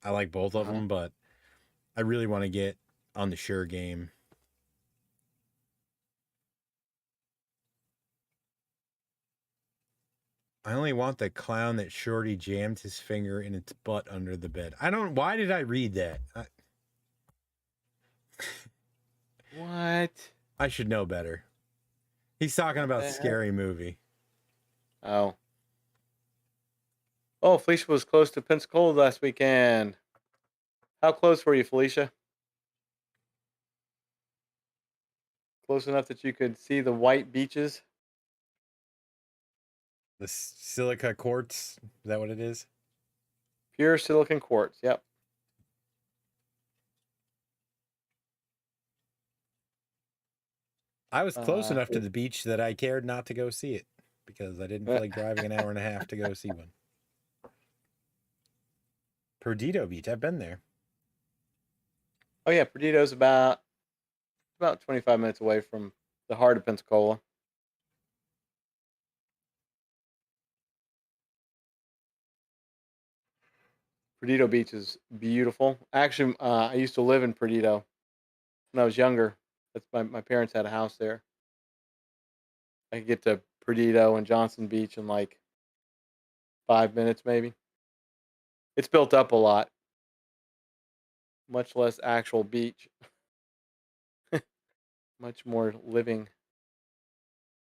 I like both of them, but I really want to get on the Shure game. I only want the clown that Shorty jammed his finger in its butt under the bed. Why did I read that? What? I should know better. He's talking about the Scary Movie. Oh. Oh, Felicia was close to Pensacola last weekend. How close were you, Felicia? Close enough that you could see the white beaches? The silica quartz, is that what it is? Pure silicon quartz, yep. I was close enough to the beach that I cared not to go see it because I didn't feel like driving an hour and a half to go see one. Perdido Beach, I've been there. Oh yeah, Perdido's about 25 minutes away from the heart of Pensacola. Perdido Beach is beautiful. Actually, I used to live in Perdido when I was younger. That's my parents had a house there. I could get to Perdido and Johnson Beach in like 5 minutes, maybe. It's built up a lot, much less actual beach, much more living.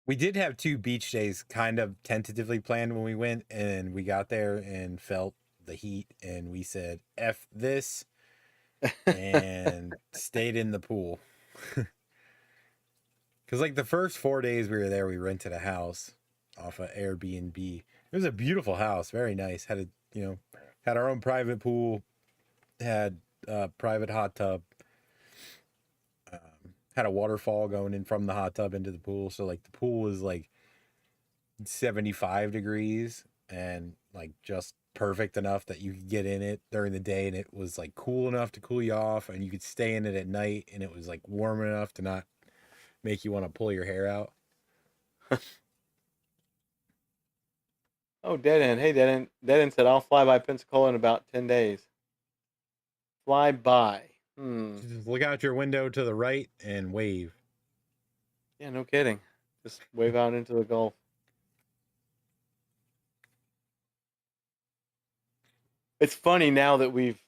We did have 2 beach days kind of tentatively planned when we went, and we got there and felt the heat, and we said, F this, and stayed in the pool. Because like the first 4 days we were there, we rented a house off of Airbnb. It was a beautiful house, very nice. Had had our own private pool, had a private hot tub, had a waterfall going in from the hot tub into the pool. So like the pool was like 75 degrees and like just perfect enough that you could get in it during the day, and it was like cool enough to cool you off, and you could stay in it at night, and it was like warm enough to not make you want to pull your hair out. Oh, Dead End. Hey, Dead End. Dead End said, I'll fly by Pensacola in about 10 days. Fly by. Just look out your window to the right and wave. Yeah, no kidding. Just wave out into the Gulf. It's funny now that we've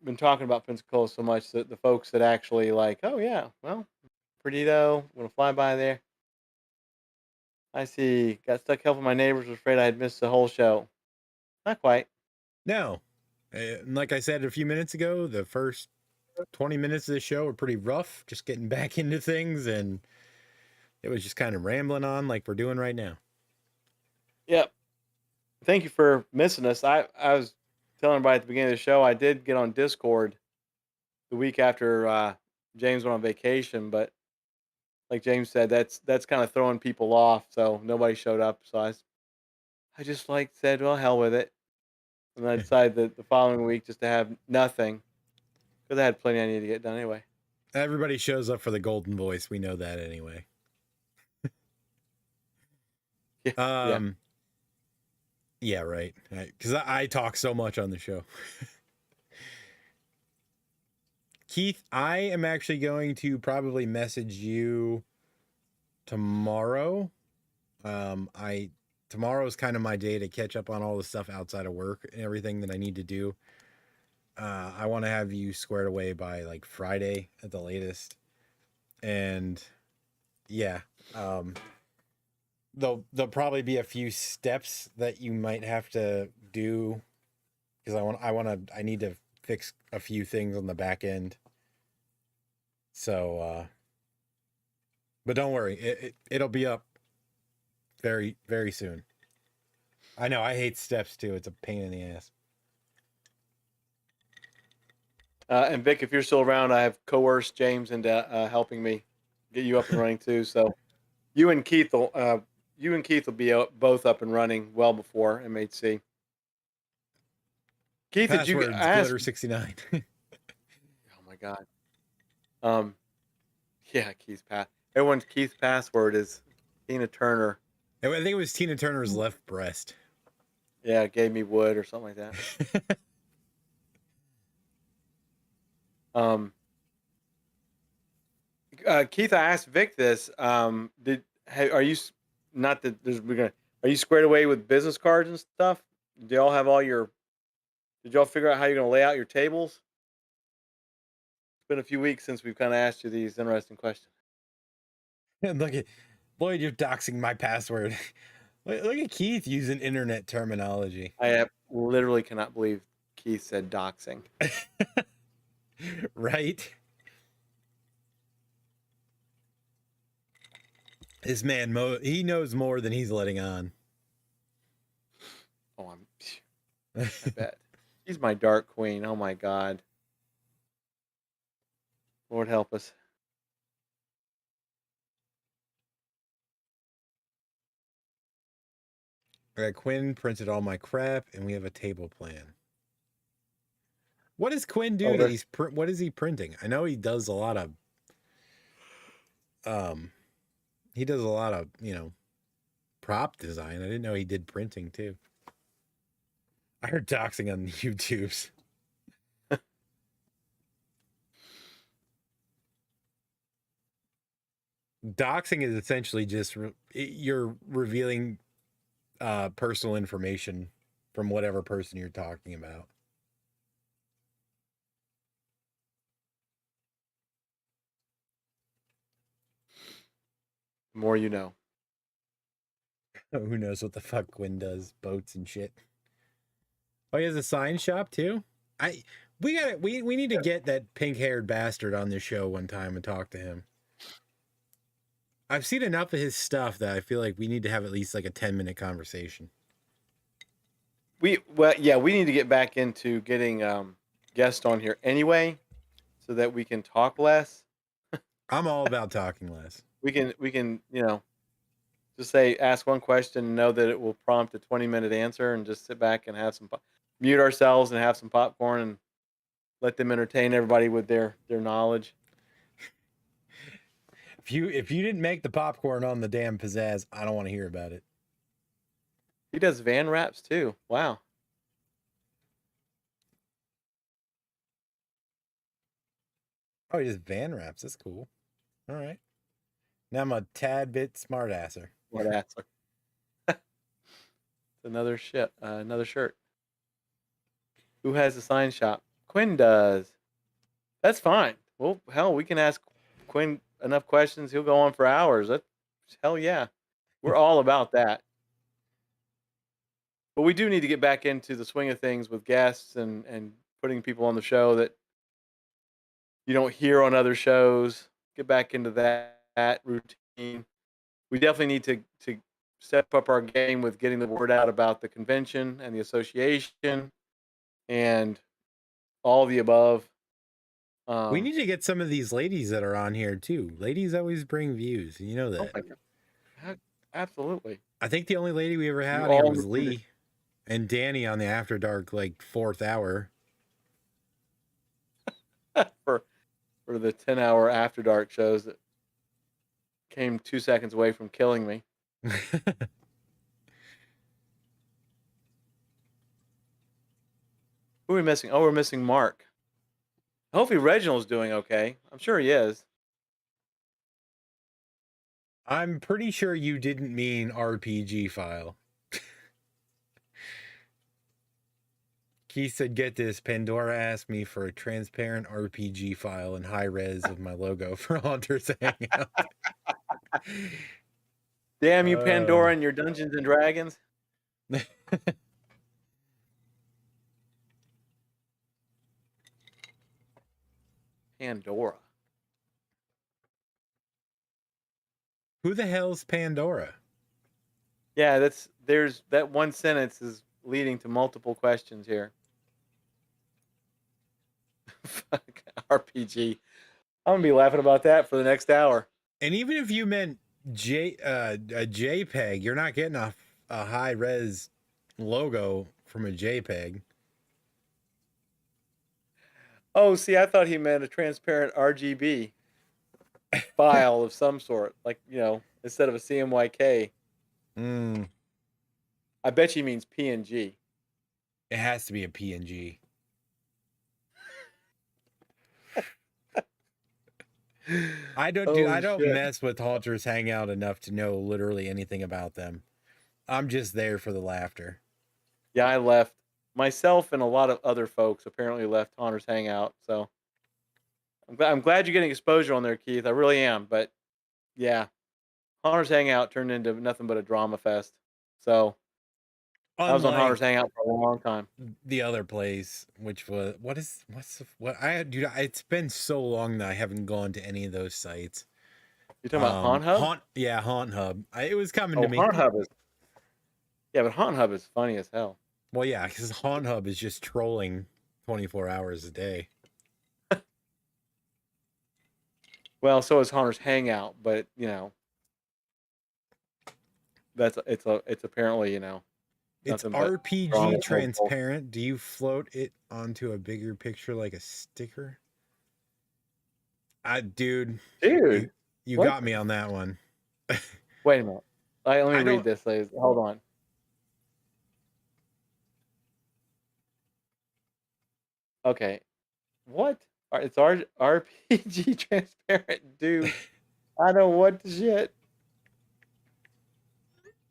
been talking about Pensacola so much that the folks that actually like, oh yeah, well, Perdido, I'm gonna fly by there. I see. Got stuck helping my neighbors. Was afraid I'd missed the whole show. Not quite. No. Like I said a few minutes ago, the first 20 minutes of the show were pretty rough, just getting back into things, and it was just kind of rambling on like we're doing right now. Yep. Thank you for missing us. I was telling everybody at the beginning of the show, I did get on Discord the week after James went on vacation, but like James said, that's kind of throwing people off, so nobody showed up. So I just like said, well, hell with it. And I decided that the following week just to have nothing because I had plenty I needed to get done anyway. Everybody shows up for the golden voice. We know that anyway. Yeah, right. Because I talk so much on the show. Keith, I am actually going to probably message you tomorrow. Tomorrow is kind of my day to catch up on all the stuff outside of work and everything that I need to do. I want to have you squared away by like Friday at the latest. And yeah, there'll probably be a few steps that you might have to do because I need to fix a few things on the back end. So, but don't worry, it'll be up very, very soon. I know, I hate steps too. It's a pain in the ass. And Vic, if you're still around, I have coerced James into helping me get you up and running too. So you and Keith will be both up and running well before MHC. Keith, did you ask Glitter69? Oh my God. Yeah, Keith's everyone's Keith's password is Tina Turner. I think it was Tina Turner's left breast. Yeah, gave me wood or something like Keith, I asked Vic this. Are you not that are Are you squared away with business cards and stuff? Do y'all have all your? Did y'all figure out how you're going to lay out your tables? It's been a few weeks since we've kind of asked you these interesting questions. And look at Lloyd, you're doxing my password. Look at Keith using internet terminology. Literally cannot believe Keith said doxing. Right? This man, he knows more than he's letting on. Oh, I bet. She's my dark queen. Oh my God. Lord help us. Quinn printed all my crap, and we have a table plan. What does Quinn do? What is he printing? I know he does a lot of, prop design. I didn't know he did printing too. I heard doxing on YouTube's. Doxing is essentially just you're revealing personal information from whatever person you're talking about. The more you know. Who knows what the fuck Quinn does? Boats and shit. Oh, he has a sign shop too? We need to get that pink-haired bastard on this show one time and talk to him. I've seen enough of his stuff that I feel like we need to have at least like a 10-minute conversation. We need to get back into getting guests on here anyway, so that we can talk less. I'm all about talking less. We can just say ask one question and know that it will prompt a 20-minute answer, and just sit back and have some mute ourselves and have some popcorn and let them entertain everybody with their knowledge. If you didn't make the popcorn on the damn pizzazz, I don't want to hear about it. He does van wraps too. Wow. Oh, he does van wraps. That's cool. All right. Now I'm a tad bit smartasser. Smartasser. Another shirt. Who has a sign shop? Quinn does. That's fine. Well, hell, we can ask Quinn enough questions. He'll go on for hours. Hell yeah. We're all about that. But we do need to get back into the swing of things with guests and putting people on the show that you don't hear on other shows. Get back into that routine. We definitely need to step up our game with getting the word out about the convention and the association and all the above. We need to get some of these ladies that are on here too. Ladies always bring views. You know that. Oh my God. Absolutely. I think the only lady we ever had on here was Lee and Danny on the After Dark, like 4th hour. for the 10-hour After Dark shows that came 2 seconds away from killing me. Who are we missing? Oh, we're missing Mark. Hopefully Reginald's doing okay. I'm sure he is. I'm pretty sure you didn't mean RPG file. Keith said, get this. Pandora asked me for a transparent RPG file in high res of my logo for Hunters Hangout. Damn you, Pandora, and your Dungeons and Dragons. Pandora. Who the hell's Pandora? Yeah, there's that one sentence is leading to multiple questions here. Fuck RPG. I'm gonna be laughing about that for the next hour. And even if you meant a JPEG, you're not getting a high res logo from a JPEG. Oh, see, I thought he meant a transparent RGB file of some sort, like, instead of a CMYK. I bet he means PNG. It has to be a PNG. I don't mess with Halters Hangout enough to know literally anything about them. I'm just there for the laughter. Yeah, I left. Myself and a lot of other folks apparently left Haunters Hangout. So I'm glad you're getting exposure on there, Keith. I really am. But yeah, Haunters Hangout turned into nothing but a drama fest. So I was on Haunters Unlike Hangout for a long time. the other place, which was it's been so long that I haven't gone to any of those sites. You talking about Haunt Hub? Haunt Hub. It was coming to Oh, me. Haunt Hub is. Yeah, but Haunt Hub is funny as hell. Well, yeah, because Haunt Hub is just trolling 24 hours a day. Well, so is Haunters Hangout, but it's apparently It's nothing but RPG drama. transparent. Do you float it onto a bigger picture like a sticker? Dude, Dude, you what? got me on that one. Wait a minute. Let me I read don't- this, ladies. Hold on. Okay. What? It's RPG transparent, dude. I don't know what the shit.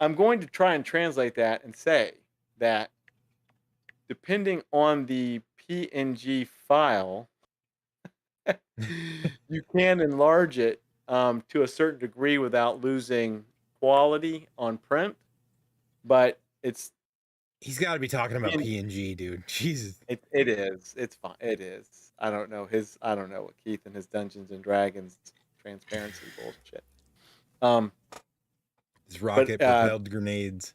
I'm going to try and translate that and say that depending on the PNG file, you can enlarge it to a certain degree without losing quality on print, but He's got to be talking about PNG, dude. Jesus. it is. It's fine. It is. I don't know what Keith and his Dungeons and Dragons transparency bullshit. His rocket propelled grenades.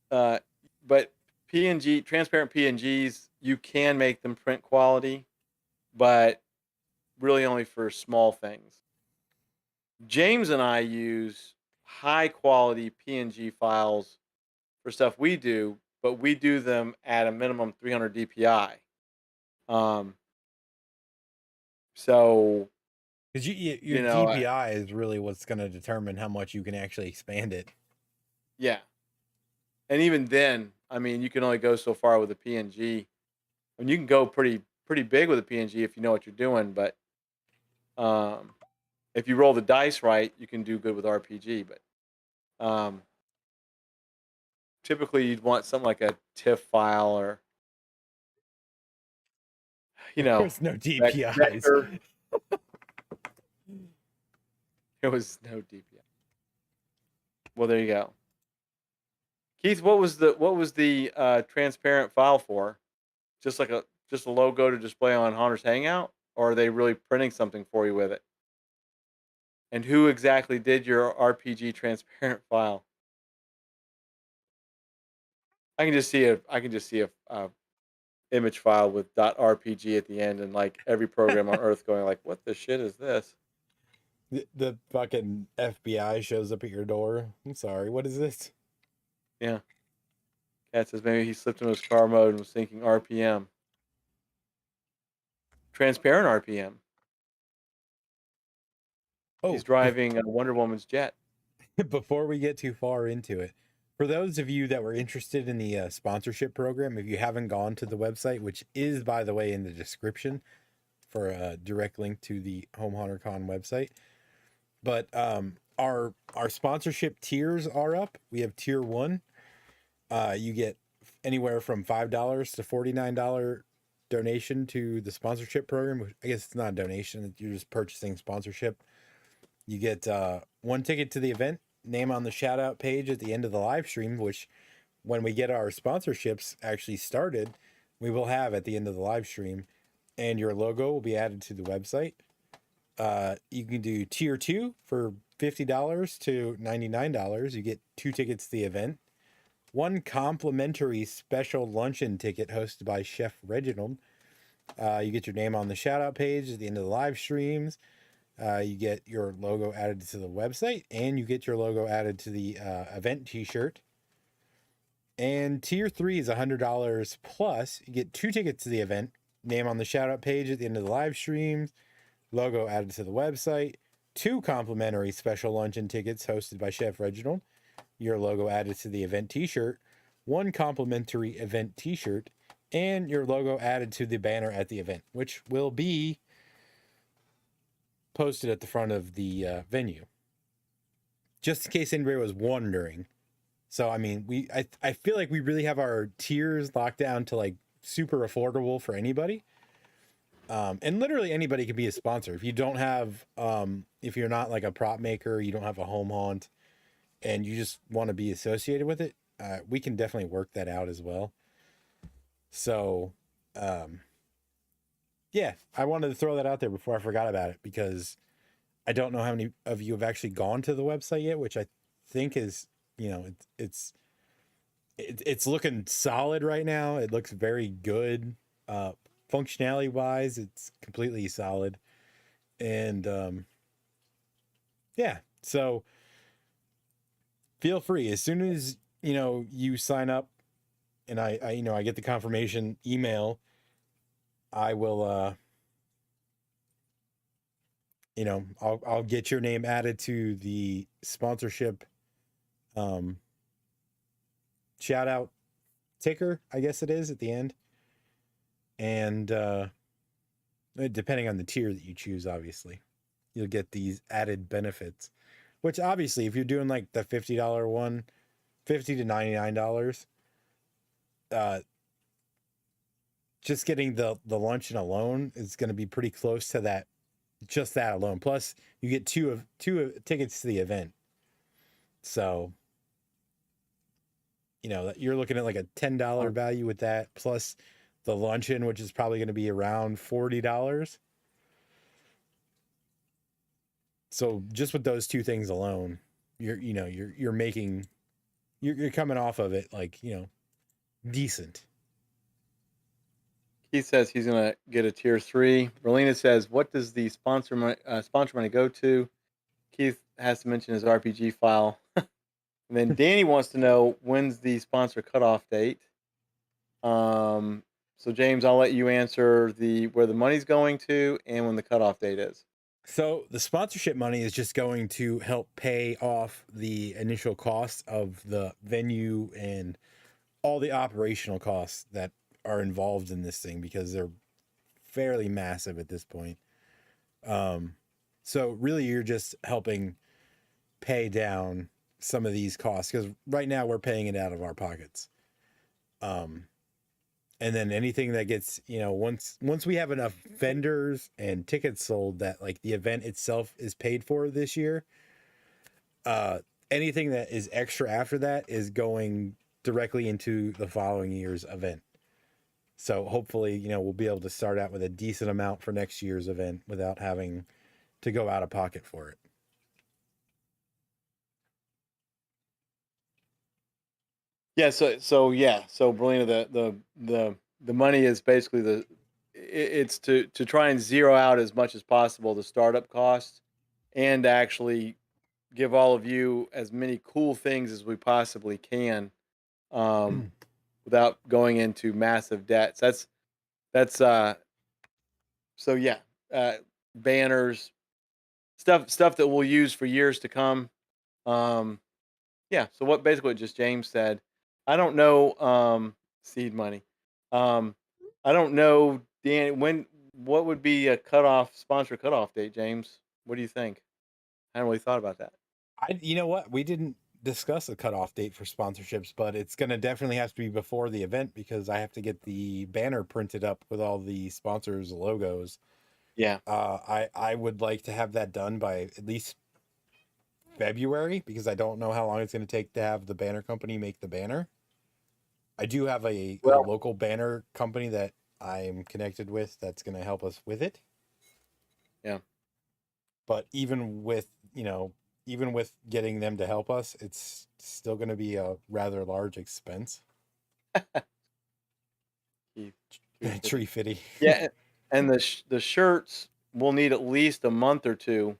But PNG transparent PNGs, you can make them print quality, but really only for small things. James and I use high quality PNG files for stuff we do, but we do them at a minimum 300 DPI. So because your DPI is really what's going to determine how much you can actually expand it. Yeah, and even then, I mean, you can only go so far with a PNG. I mean, you can go pretty big with a PNG if you know what you're doing, but if you roll the dice right, you can do good with RPG. But typically, you'd want something like a TIFF file or There's no DPIs. There was no DPI. Well, there you go. Keith, what was the transparent file for? Just a logo to display on Haunters Hangout, or are they really printing something for you with it? And who exactly did your RPG transparent file? I can just see a image file with .rpg at the end, and like every program on Earth going like, "What the shit is this?" The fucking FBI shows up at your door. I'm sorry, what is this? Yeah. Cat says maybe he slipped into his car mode and was thinking RPM. Transparent RPM. Oh, he's driving a Wonder Woman's jet. Before we get too far into it, for those of you that were interested in the sponsorship program, if you haven't gone to the website, which is, by the way, in the description for a direct link to the Home Haunter Con website. But our sponsorship tiers are up. We have tier 1. You get anywhere from $5 to $49 donation to the sponsorship program. Which I guess it's not a donation. You're just purchasing sponsorship. You get 1 ticket to the event, name on the shout out page at the end of the live stream, which when we get our sponsorships actually started, we will have at the end of the live stream, and your logo will be added to the website. You can do tier 2 for $50 to $99. You get 2 tickets to the event, 1 complimentary special luncheon ticket hosted by Chef Reginald. You get your name on the shout out page at the end of the live streams. You get your logo added to the website, and you get your logo added to the event t-shirt. And tier 3 is $100 plus. You get 2 tickets to the event, name on the shout out page at the end of the live streams, logo added to the website, 2 complimentary special luncheon tickets hosted by Chef Reginald, your logo added to the event t-shirt, 1 complimentary event t-shirt, and your logo added to the banner at the event, which will be posted at the front of the venue. Just in case anybody was wondering, So I mean, I feel like we really have our tiers locked down to like super affordable for anybody. And literally anybody can be a sponsor. If you don't have, if you're not like a prop maker, you don't have a home haunt, and you just want to be associated with it, we can definitely work that out as well. So, yeah, I wanted to throw that out there before I forgot about it, because I don't know how many of you have actually gone to the website yet, which I think is, you know, it's looking solid right now. It looks very good. Functionality wise, it's completely solid. And yeah, so feel free as soon as you sign up and I get the confirmation email, I will I'll get your name added to the sponsorship shout out ticker, I guess it is, at the end. And depending on the tier that you choose, obviously, you'll get these added benefits, which obviously, if you're doing like the $50 one, $50 to $99, just getting the luncheon alone is going to be pretty close to that, just that alone. Plus, you get two tickets to the event. So, you're looking at like a $10 value with that, plus the luncheon, which is probably going to be around $40. So just with those two things alone, you're coming off of it like, decent. Keith says he's going to get a tier 3. Berlina says, what does the sponsor money go to? Keith has to mention his RPG file. And then Danny wants to know, when's the sponsor cutoff date? So James, I'll let you answer where the money's going to and when the cutoff date is. So the sponsorship money is just going to help pay off the initial cost of the venue and all the operational costs that are involved in this thing, because they're fairly massive at this point. So really you're just helping pay down some of these costs, because right now we're paying it out of our pockets. And then anything that gets, once we have enough vendors and tickets sold that like the event itself is paid for this year, anything that is extra after that is going directly into the following year's event. So hopefully, we'll be able to start out with a decent amount for next year's event without having to go out of pocket for it. Yeah, so Berlina, the money is basically it's to try and zero out as much as possible the startup costs, and actually give all of you as many cool things as we possibly can, without going into massive debts. So yeah, banners, stuff that we'll use for years to come. Yeah. So what just James said. I don't know, seed money. I don't know, Dan, what would be a sponsor cutoff date, James? What do you think? I hadn't really thought about that. You know what? We didn't discuss a cutoff date for sponsorships, but it's going to definitely have to be before the event, because I have to get the banner printed up with all the sponsors' logos. Yeah. I would like to have that done by at least February, because I don't know how long it's going to take to have the banner company make the banner. I do have a local banner company that I'm connected with that's going to help us with it. Yeah. But even with getting them to help us, it's still going to be a rather large expense. Tree fitty. Yeah. And the shirts will need at least a month or two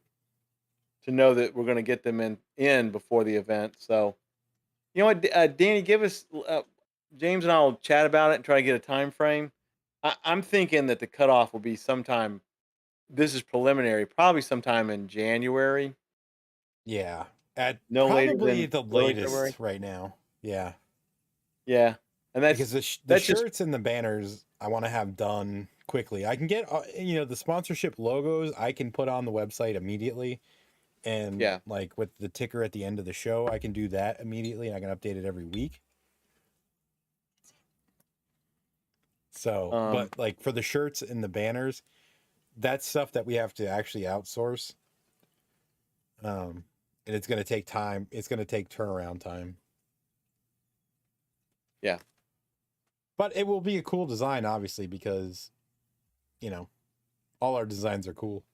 to know that we're going to get them in before the event. So, you know what, Danny, give us, James and I will chat about it and try to get a time frame. I'm thinking that the cutoff will be sometime. This is preliminary, probably sometime in January. Yeah, at no later probably than the latest right now. Yeah, yeah, and that's because the shirts and the banners I want to have done quickly. I can get the sponsorship logos I can put on the website immediately, And Yeah. like with the ticker at the end of the show, I can do that immediately and I can update it every week. So, Um, but like for the shirts and the banners, that's stuff that we have to actually outsource. And it's going to take time. It's going to take turnaround time. yeah. But it will be a cool design, obviously, because, you know, all our designs are cool.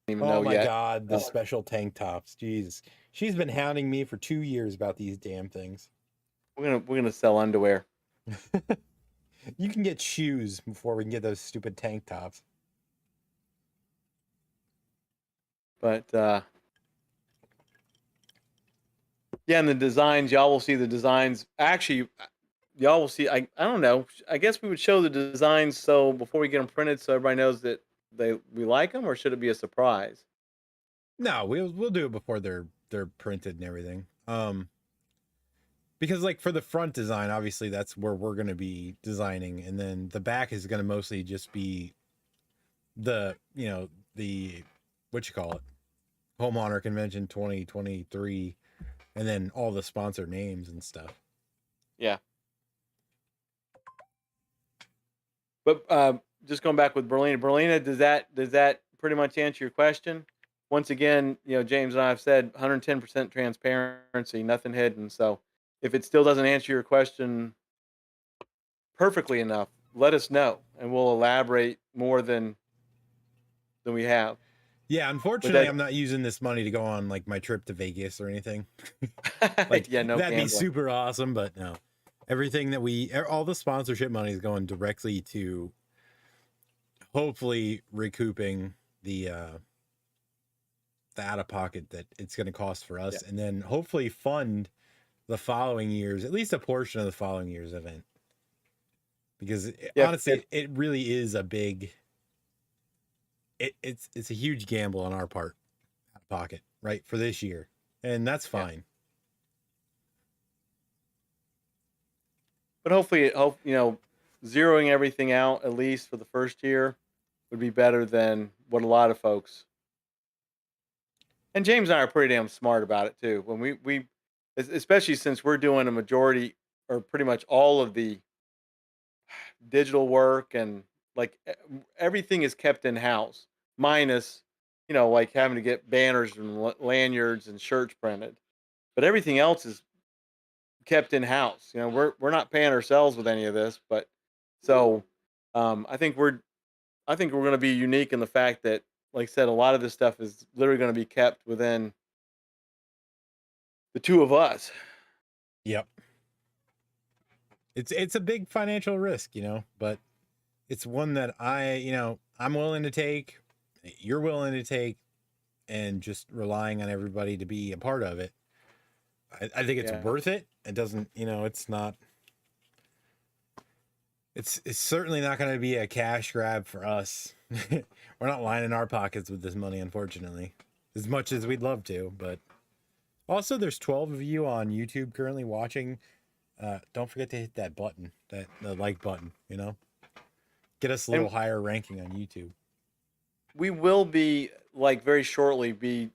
Even Oh know my yet. God, the special tank tops. Jeez. She's been hounding me for 2 years about these damn things. We're gonna sell underwear. You can get shoes before we can get those stupid tank tops. But yeah, and the designs, y'all will see the designs. Actually, y'all will see. I don't know. I guess we would show the designs so before we get them printed, so everybody knows that we like them, or should it be a surprise? No, we'll do it before they're printed and everything. Because like for the front design, obviously that's where we're going to be designing, and then the back is going to mostly just be the the what you call it, Home Honor Convention 2023, and then all the sponsor names and stuff. Yeah. But just going back with Berlina, does that pretty much answer your question? Once again, James and I have said 110% transparency, nothing hidden. So if it still doesn't answer your question perfectly enough, let us know, and we'll elaborate more than we have. Yeah, But unfortunately, I'm not using this money to go on like my trip to Vegas or anything. Like, yeah, no that'd be gambling. super awesome, but no. Everything that all the sponsorship money is going directly to hopefully recouping the out of pocket that it's going to cost for us, Yeah. and then hopefully fund the following years, at least a portion of the following year's event. Because honestly, it really is a big. It's a huge gamble on our part, out of pocket, right, for this year, and that's fine. Yeah. But hopefully, zeroing everything out at least for the first year would be better than what a lot of folks. And James and I are pretty damn smart about it too. When we especially since we're doing a majority or pretty much all of the digital work, and like everything is kept in house, minus like having to get banners and lanyards and shirts printed, but everything else is kept in house. We're not paying ourselves with any of this, but so I think we're going to be unique in the fact that, like I said, a lot of this stuff is literally going to be kept within the two of us. Yep. It's a big financial risk, but it's one that I'm willing to take, you're willing to take, and just relying on everybody to be a part of it. I think it's worth it. It doesn't, it's not. It's certainly not going to be a cash grab for us. We're not lining our pockets with this money, unfortunately, as much as we'd love to. But also, there's 12 of you on YouTube currently watching. Don't forget to hit that button, the like button. Get us a little higher ranking on YouTube. We will be very shortly be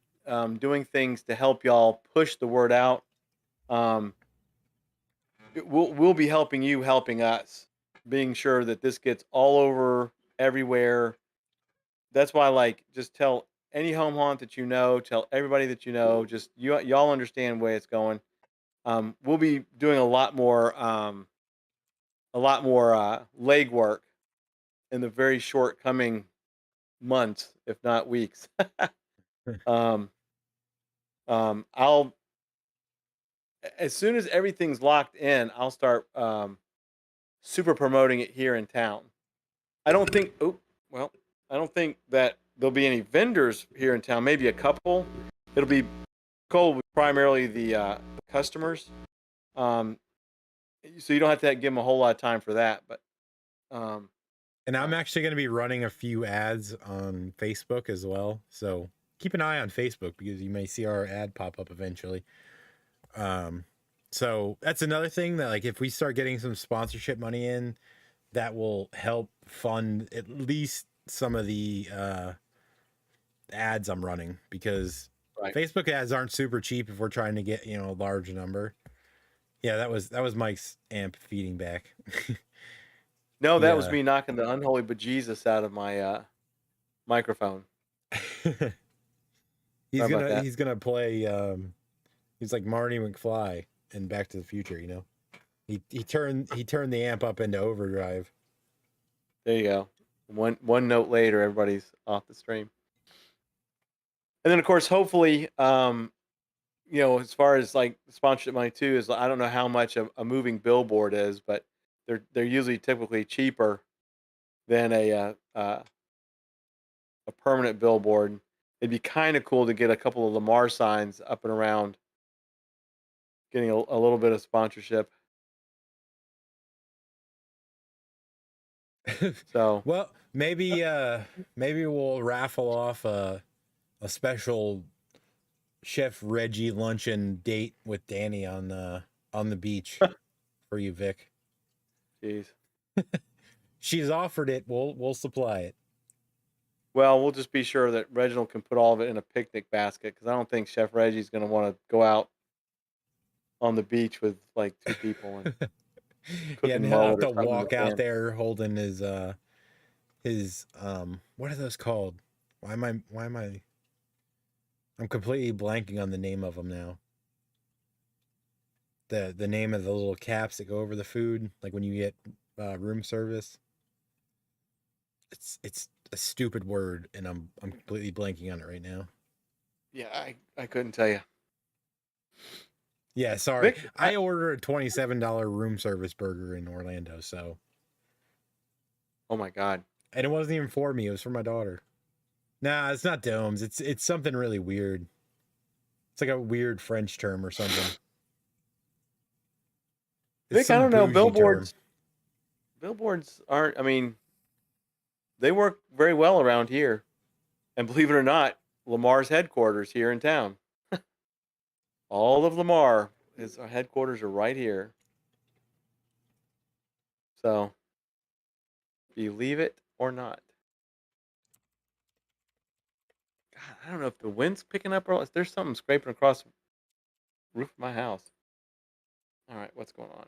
doing things to help y'all push the word out. We'll be helping you, helping us, being sure that this gets all over everywhere. That's why, just tell any home haunt that tell everybody that just y'all understand the way it's going. We'll be doing a lot more legwork in the very short coming months, if not weeks. I'll as soon as everything's locked in, I'll start super promoting it here in town. I don't think. I don't think that there'll be any vendors here in town. Maybe a couple. It'll be cold, primarily the customers. So you don't have to give them a whole lot of time for that. But and I'm actually going to be running a few ads on Facebook as well. So keep an eye on Facebook because you may see our ad pop up eventually. So that's another thing that, if we start getting some sponsorship money in, that will help fund at least some of the ads I'm running, because Right. Facebook ads aren't super cheap if we're trying to get, a large number. Yeah, that was Mike's amp feeding back. No, that was Yeah. me knocking the unholy bejesus out of my microphone. he's Sorry about gonna that. he's gonna play he's like Marty McFly in Back to the Future, He turned the amp up into overdrive. There you go. One note later, everybody's off the stream. And then, of course, hopefully, as far as like sponsorship money too, is I don't know how much a moving billboard is, but they're usually typically cheaper than a permanent billboard. It'd be kind of cool to get a couple of Lamar signs up and around, getting a little bit of sponsorship. So Well, maybe we'll raffle off a special Chef Reggie luncheon date with Danny on the beach for you, Vic. jeez. She's offered it. We'll supply it. Well, we'll just be sure that Reginald can put all of it in a picnic basket, because I don't think Chef Reggie's going to want to go out on the beach with like 2 people and Yeah, cooking and he'll have mullet or to something in walk the out pan. there holding his what are those called? Why am I I'm completely blanking on the name of them now. The name of the little caps that go over the food, like when you get room service. It's a stupid word, and I'm completely blanking on it right now. Yeah, I couldn't tell you. Yeah, sorry. Vic, I ordered a $27 room service burger in Orlando, so. oh my God. And it wasn't even for me, it was for my daughter. Nah, it's not domes. It's something really weird. It's like a weird French term or something. It's Vic, I some don't know. bougie term. Billboards aren't, I mean, they work very well around here. And believe it or not, Lamar's headquarters here in town. All of Lamar, our headquarters are right here. So, believe it or not. God, I don't know if the wind's picking up or if there's something scraping across the roof of my house. All right, what's going on?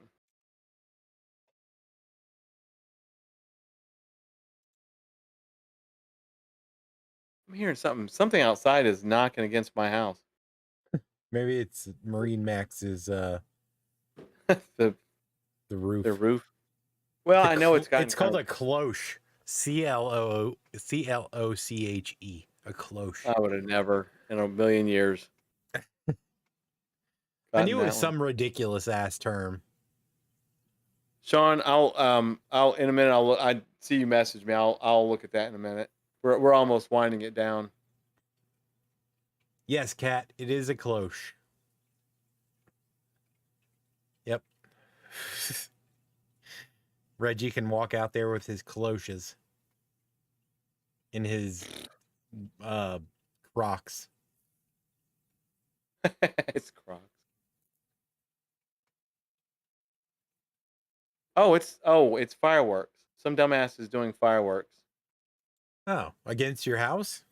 I'm hearing something. Something outside is knocking against my house. Maybe it's Marine Max's the roof. The roof. Well, I know it's gotten. It's called a cloche. CLOCHE. A cloche. I would have never in a million years. I knew it was some ridiculous ass term. Sean, I'll in a minute. I see you message me. I'll look at that in a minute. We're almost winding it down. Yes, Kat, it is a cloche. Yep. Reggie can walk out there with his cloches in his Crocs. It's Crocs. It's fireworks. Some dumbass is doing fireworks. Oh, against your house?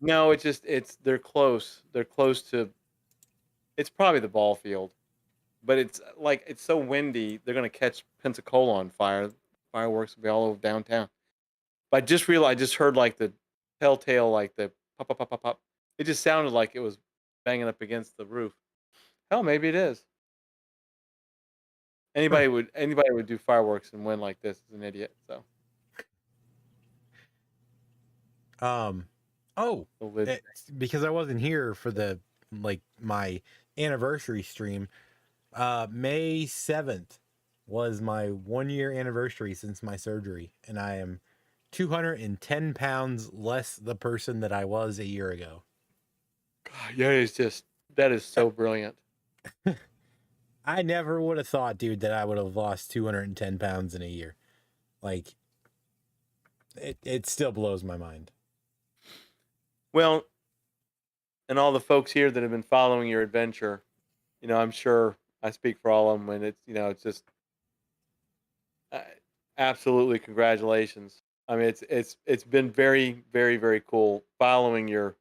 No, they're close. They're close to. It's probably the ball field, but it's so windy. They're gonna catch Pensacola on fire. Fireworks will be all over downtown. But I just realized, I just heard like the telltale, like the pop, pop, pop, pop, pop. It just sounded like it was banging up against the roof. Hell, maybe it is. Anybody would do fireworks and win like this is an idiot. So. Because I wasn't here for my anniversary stream. May 7th was my 1-year anniversary since my surgery, and I am 210 pounds less the person that I was a year ago. God, yeah, that is so brilliant. I never would have thought, dude, that I would have lost 210 pounds in a year. Like, it still blows my mind. Well, and all the folks here that have been following your adventure, I'm sure I speak for all of them, and it's just, absolutely congratulations. I mean, it's been very, very, very cool following your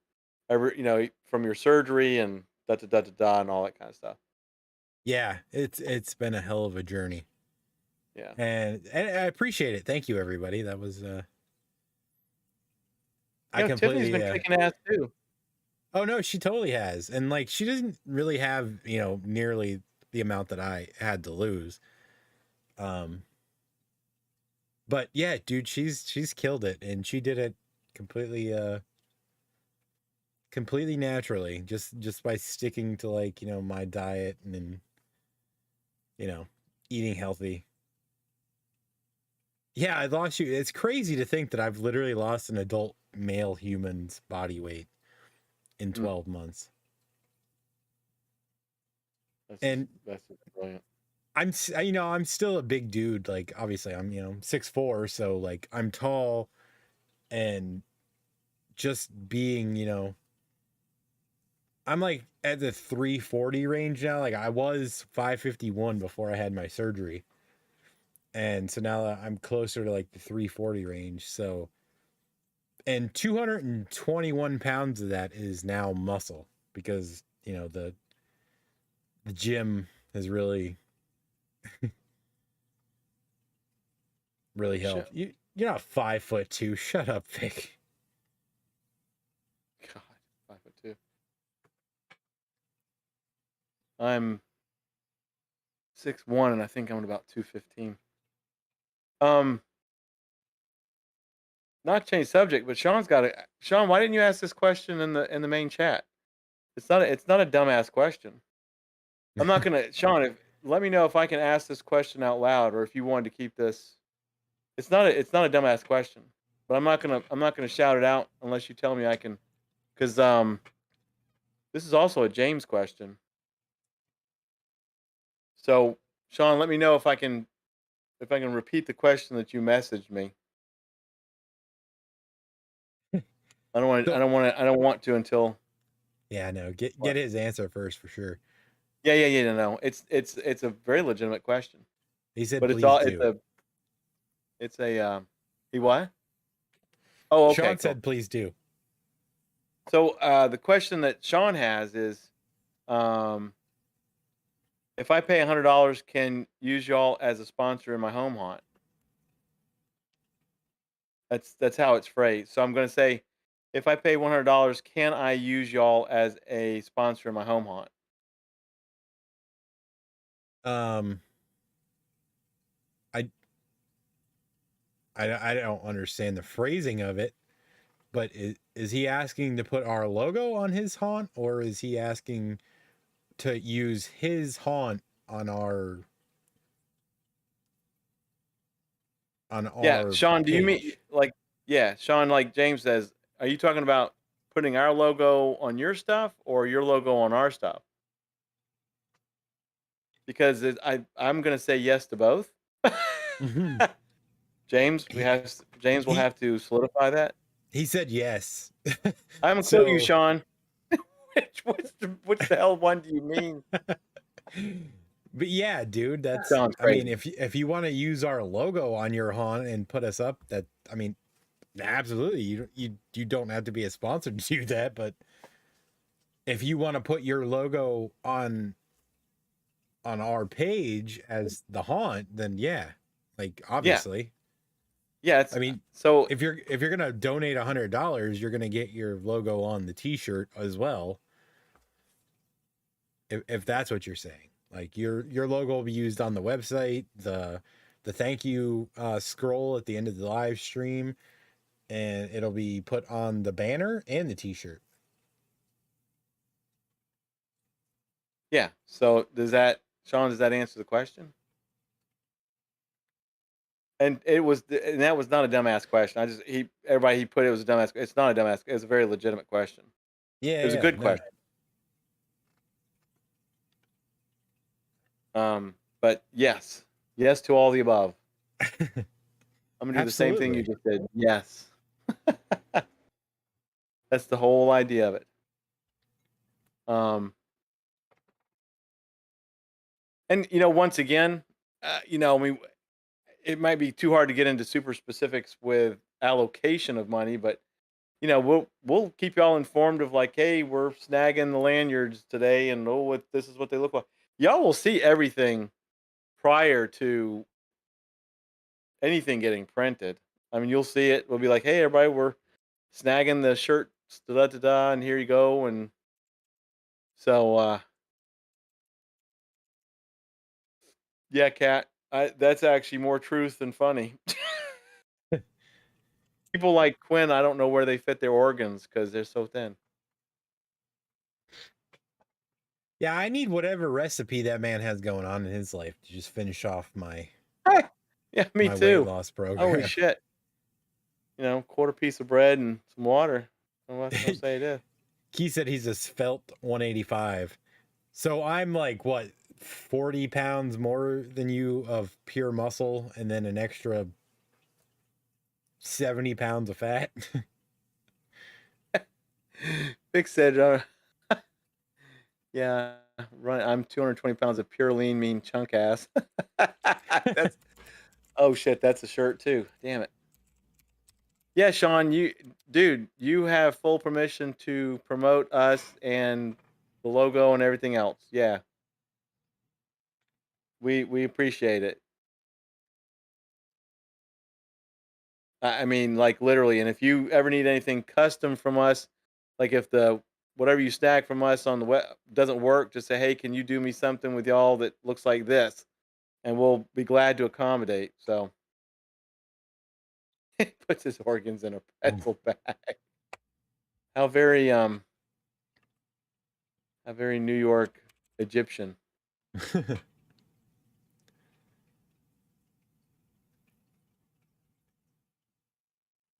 from your surgery and da da da da da and all that kind of stuff. Yeah, it's been a hell of a journey. Yeah. And I appreciate it. Thank you, everybody. That was I Tiffany's completely been kicking ass too. oh no, she totally has. And like she doesn't really have, nearly the amount that I had to lose. Um but yeah, dude, she's killed it, and she did it completely completely naturally, just by sticking to, like, my diet, and then, you know, eating healthy. Yeah, I lost you. It's crazy to think that I've literally lost an adult male human's body weight in Mm, 12 months. that's And that's just brilliant. I'm still a big dude. Like, obviously I'm, 6'4", so like I'm tall, and just being, I'm like at the 340 range now. Like, I was 551 before I had my surgery. And so now I'm closer to like the 340 range. So, and 221 pounds of that is now muscle, because, the gym has really, really Sh- helped. You're not 5'2". Shut up, Vic. God, 5'2". I'm 6'1", and I think I'm at about 215. Um, Not change subject, but Sean's got it. Sean, why didn't you ask this question in the main chat? It's not a dumbass question. I'm not gonna Sean. Let me know if I can ask this question out loud, or if you wanted to keep this. It's not a dumbass question, but I'm not gonna shout it out unless you tell me I can, because this is also a James question. So Sean, let me know if I can repeat the question that you messaged me. I So, don't want to. I don't want to until yeah, no, get what? his answer first for sure. Yeah, yeah, yeah. No. It's a very legitimate question, He said, but it's please all it's do. a it's a he what? Oh, okay, Sean cool. said, please do. So the question that Sean has is, um, if I pay $100, can use y'all as a sponsor in my home haunt? That's how it's phrased. So I'm going to say, if I pay $100, can I use y'all as a sponsor in my home haunt? Um, I, I don't understand the phrasing of it, but is he asking to put our logo on his haunt, or is he asking to use his haunt on our Yeah, Sean, do you mean page? like, yeah, Sean, like James says, are you talking about putting our logo on your stuff or your logo on our stuff? Because I'm going to say yes to both. Mhm. he James will he have to solidify that. he said yes. I'm a clue you, So, Sean. Which the hell one do you mean? but yeah, dude, That that's, sounds I mean, crazy. if you want to use our logo on your haunt and put us up, that, I mean, absolutely, you don't have to be a sponsor to do that. But if you want to put your logo on our page as the haunt, then yeah, like, Yeah, obviously. yeah. I mean, So if you're gonna donate $100, you're gonna get your logo on the T-shirt as well. If that's what you're saying, like, your logo will be used on the website, the thank you scroll at the end of the live stream, and it'll be put on the banner and the T-shirt. yeah. So Sean? Does that answer the question? And that was not a dumbass question. Everybody he put it was a dumbass. It's not a dumbass. It's a very legitimate question. Yeah, It was a yeah, good no. question. But yes, yes to all the above. I'm gonna do the same thing you Absolutely. just did. Yes, that's the whole idea of it. Um, and once again, I mean, it might be too hard to get into super specifics with allocation of money, but we'll keep y'all informed of like, hey, we're snagging the lanyards today, and what this is what they look like. Y'all will see everything prior to anything getting printed. I mean, you'll see it. We'll be like, hey, everybody, we're snagging the shirt, da da da, and here you go. And so, yeah, Kat, that's actually more truth than funny. People like Quinn, I don't know where they fit their organs because they're so thin. Yeah, I need whatever recipe that man has going on in his life to just finish off my Yeah, me my weight too. loss program. Holy shit. Quarter piece of bread and some water. What else can I say it is? He said he's a svelte 185. So I'm like, what, 40 pounds more than you of pure muscle and then an extra 70 pounds of fat? Vic said, yeah, right. I'm 220 pounds of pure lean, mean chunk ass. That's, oh shit, that's a shirt too. Damn it. Yeah, Sean, you have full permission to promote us and the logo and everything else. Yeah. We appreciate it. I mean, like literally, and if you ever need anything custom from us, like if the whatever you snag from us on the web doesn't work, just say, hey, can you do me something with y'all that looks like this? And we'll be glad to accommodate. So he puts his organs in a pretzel bag. How very New York Egyptian.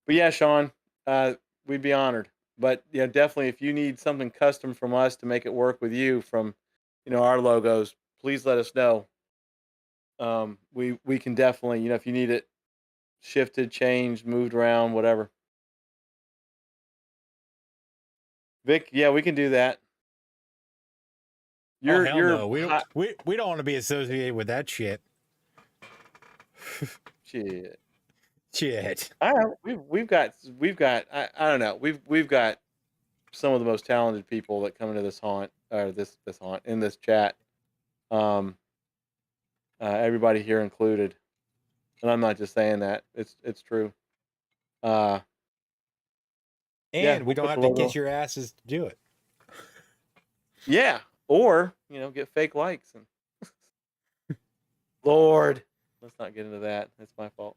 But yeah, Sean, we'd be honored. But yeah, definitely, if you need something custom from us to make it work with you from, our logos, please let us know. We can definitely, if you need it shifted, changed, moved around, whatever. Vic, yeah, we can do that. Hell no. We don't want to be associated with that shit. Shit. We've got I don't know. We've got some of the most talented people that come into this haunt or this haunt in this chat. Everybody here included. And I'm not just saying that. It's true. And yeah, we don't have to kiss your asses to do it. Yeah. Or, get fake likes and Lord. Let's not get into that. That's my fault.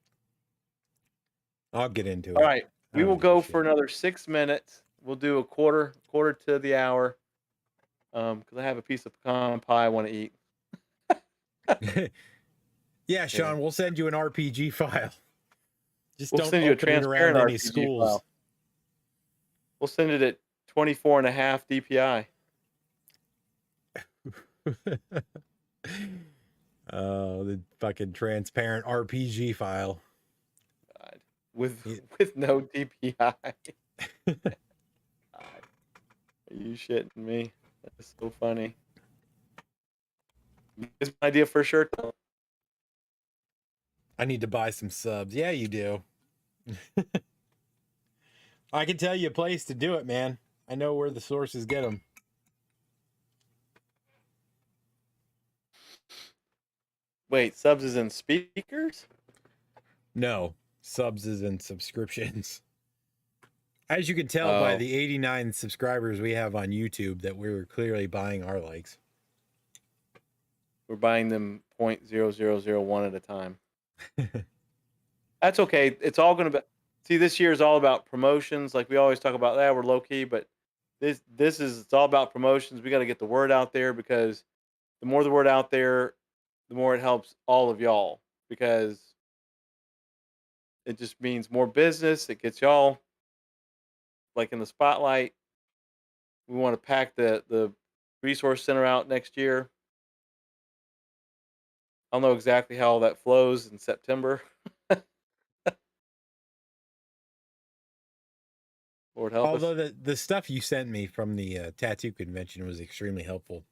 I'll get into it. All right. We will go for another 6 minutes. We'll do a quarter to the hour. Because I have a piece of pecan pie I want to eat. Yeah, Sean, we'll send you an RPG file. We'll don't send you a transparent any RPG schools. File. We'll send it at 24.5 DPI. The fucking transparent RPG file. God. With no DPI. God. Are you shitting me? That's so funny. It's my idea for a shirt though. I need to buy some subs. Yeah, you do. I can tell you a place to do it, man. I know where the sources get them. Wait, subs is in speakers? No, subs is in subscriptions. As you can tell by the 89 subscribers we have on YouTube that we're clearly buying our likes. We're buying them 0.0001 at a time. That's okay. It's all going to be... See, this year is all about promotions. Like we always talk about that. We're low key, but it's all about promotions. We got to get the word out there because the more the word out there, the more it helps all of y'all because it just means more business. It gets y'all like in the spotlight. We want to pack the resource center out next year. I'll know exactly how all that flows in September. Lord help us. Although the stuff you sent me from the tattoo convention was extremely helpful.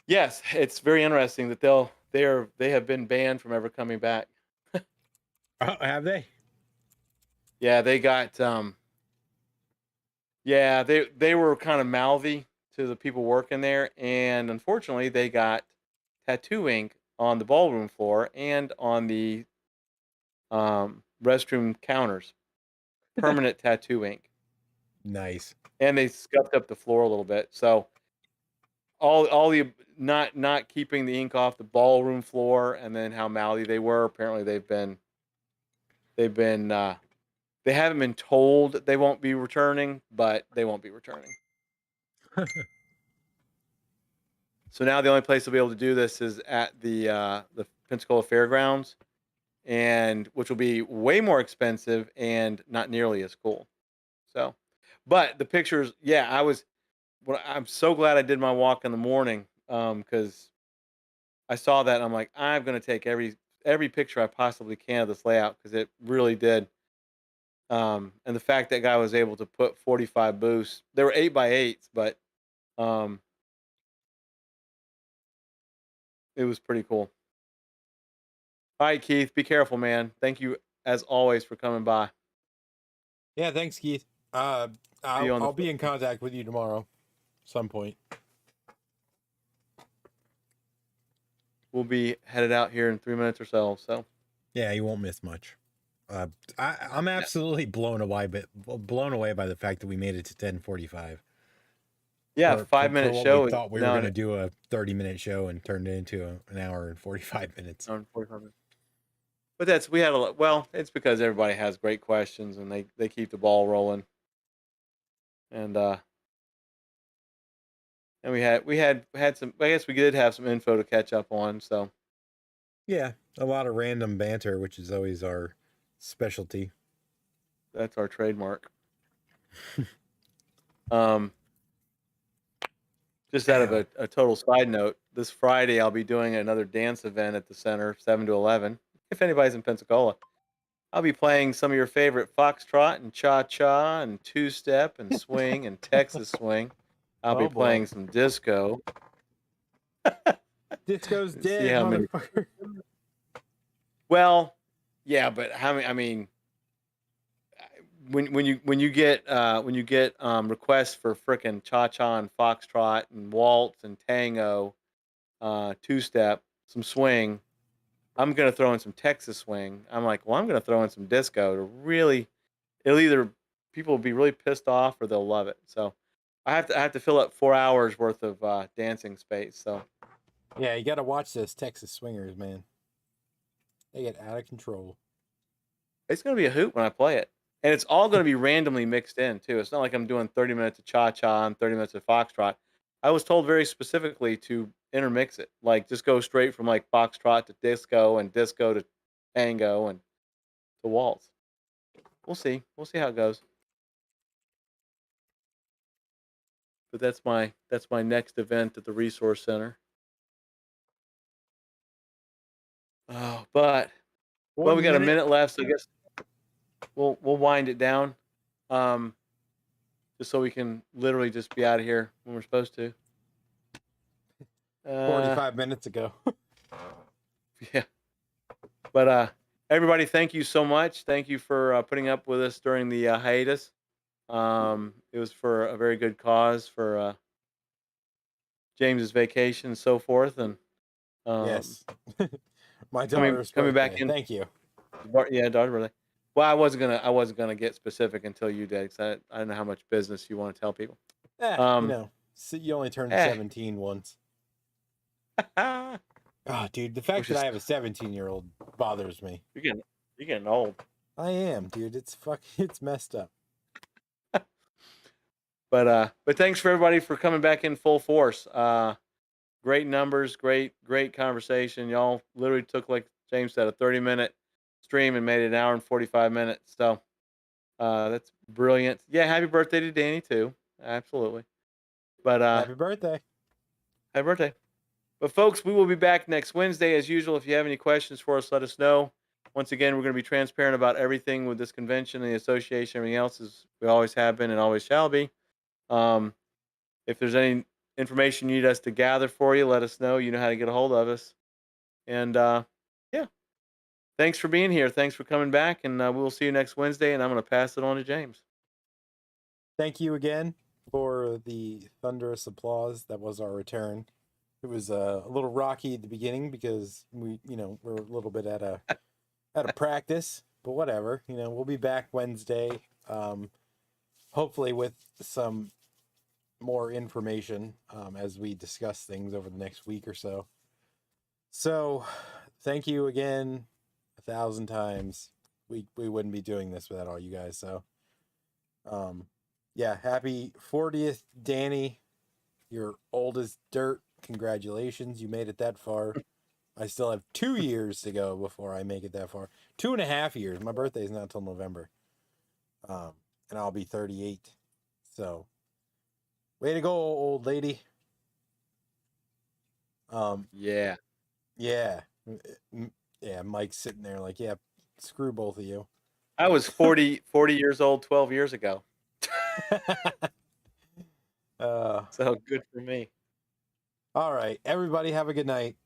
Yes, it's very interesting that they'll they have been banned from ever coming back. Oh, have they? Yeah, they got yeah, they were kind of mouthy to the people working there, and unfortunately, they got tattoo ink on the ballroom floor and on the restroom counters. Permanent tattoo ink, Nice. and they scuffed up the floor a little bit. So all the not keeping the ink off the ballroom floor, and then how mouthy they were. Apparently, they've been they haven't been told they won't be returning, but they won't be returning. So now the only place they'll be able to do this is at the Pensacola Fairgrounds, and which will be way more expensive and not nearly as cool. So, but the pictures, yeah, I'm so glad I did my walk in the morning because I saw that and I'm like, I'm gonna take every picture I possibly can of this layout because it really did. And the fact that guy was able to put 45 booths, they were 8x8s, but um, it was pretty cool. All right, Keith, be careful, man. Thank you as always for coming by. Yeah, thanks, Keith. Uh, See you on the I'll be flip. in contact with you tomorrow, some point. We'll be headed out here in 3 minutes or so. So Yeah, you won't miss much. I'm yeah, absolutely blown away by the fact that we made it to 10:45 yeah, for 5 minute what we show is thought we were now going to do a 30-minute show and turned it into an hour and 45 minutes. on 45 minutes. But we had a lot. Well, it's because everybody has great questions and they keep the ball rolling. And and we had some. I guess we did have some info to catch up on. So Yeah, a lot of random banter, which is always our specialty. that's our trademark. Um, just out of Ow. a total side note, this Friday I'll be doing another dance event at the center, 7 to 11. If anybody's in Pensacola, I'll be playing some of your favorite foxtrot and cha-cha and two-step and swing and Texas swing. I'll be Oh boy, playing some disco. disco's See dead, how many. motherfucker. Well, yeah, but how many? I mean, when you get requests for frickin' cha-cha and foxtrot and waltz and tango, two-step, some swing. I'm gonna throw in some Texas swing. I'm like, well, I'm gonna throw in some disco to really. It'll either people will be really pissed off or they'll love it. So I have to fill up 4 hours worth of dancing space. So Yeah, you got to watch this Texas swingers, man. They get out of control. it's gonna be a hoot when I play it, and it's all gonna be randomly mixed in too. It's not like I'm doing 30 minutes of cha cha and 30 minutes of foxtrot. I was told very specifically to intermix it, like just go straight from like foxtrot to disco and disco to tango and to waltz. We'll see. We'll see how it goes. But that's my next event at the resource center. Oh, but well, we One got a minute. minute left, so I guess we'll wind it down, um, just so we can literally just be out of here when we're supposed to. 45 minutes ago. Yeah. But everybody, thank you so much. Thank you for putting up with us during the hiatus. It was for a very good cause for James's vacation and so forth, and um, Yes. My coming daughter's coming back birthday. in. Thank you. Yeah, daughter birthday. Well, I wasn't gonna get specific until you did, 'cause I don't know how much business you want to tell people. You Um, know, you only turned eh, 17 once. Oh, dude, the fact which that is I have a 17-year-old bothers me. you're getting old. I am, dude. It's messed up. But thanks for everybody for coming back in full force. Great numbers, great conversation. Y'all literally took, like James said, a 30-minute stream and made it an hour and 45 minutes. So that's brilliant. Yeah, happy birthday to Danny too. Absolutely. But Happy birthday. happy birthday. But folks, we will be back next Wednesday as usual. If you have any questions for us, let us know. Once again, we're going to be transparent about everything with this convention and the association, everything else, as we always have been and always shall be. Um, if there's any information you need us to gather for you, let us know. You know how to get a hold of us. And yeah, thanks for being here. Thanks for coming back, and we'll see you next Wednesday. And I'm going to pass it on to James. Thank you again for the thunderous applause. That was our return. It was a little rocky at the beginning because we're a little bit out of practice, but whatever. We'll be back Wednesday, hopefully with some more information as we discuss things over the next week or so. So, thank you again 1,000 times. We wouldn't be doing this without all you guys. So, yeah, happy 40th, Danny. You're old as dirt. Congratulations, you made it that far. I still have 2 years to go before I make it that far. 2.5 years. My birthday is not until November. And I'll be 38. So, way to go, old lady. Yeah. Yeah. Yeah, Mike's sitting there like, yeah, screw both of you. I was 40 years old 12 years ago. So good for me. All right, everybody have a good night.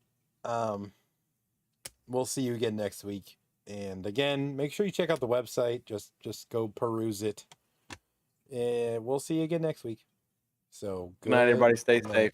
We'll see you again next week. And again, make sure you check out the website. Just go peruse it. And we'll see you again next week. So Good night, everybody. Stay night. safe.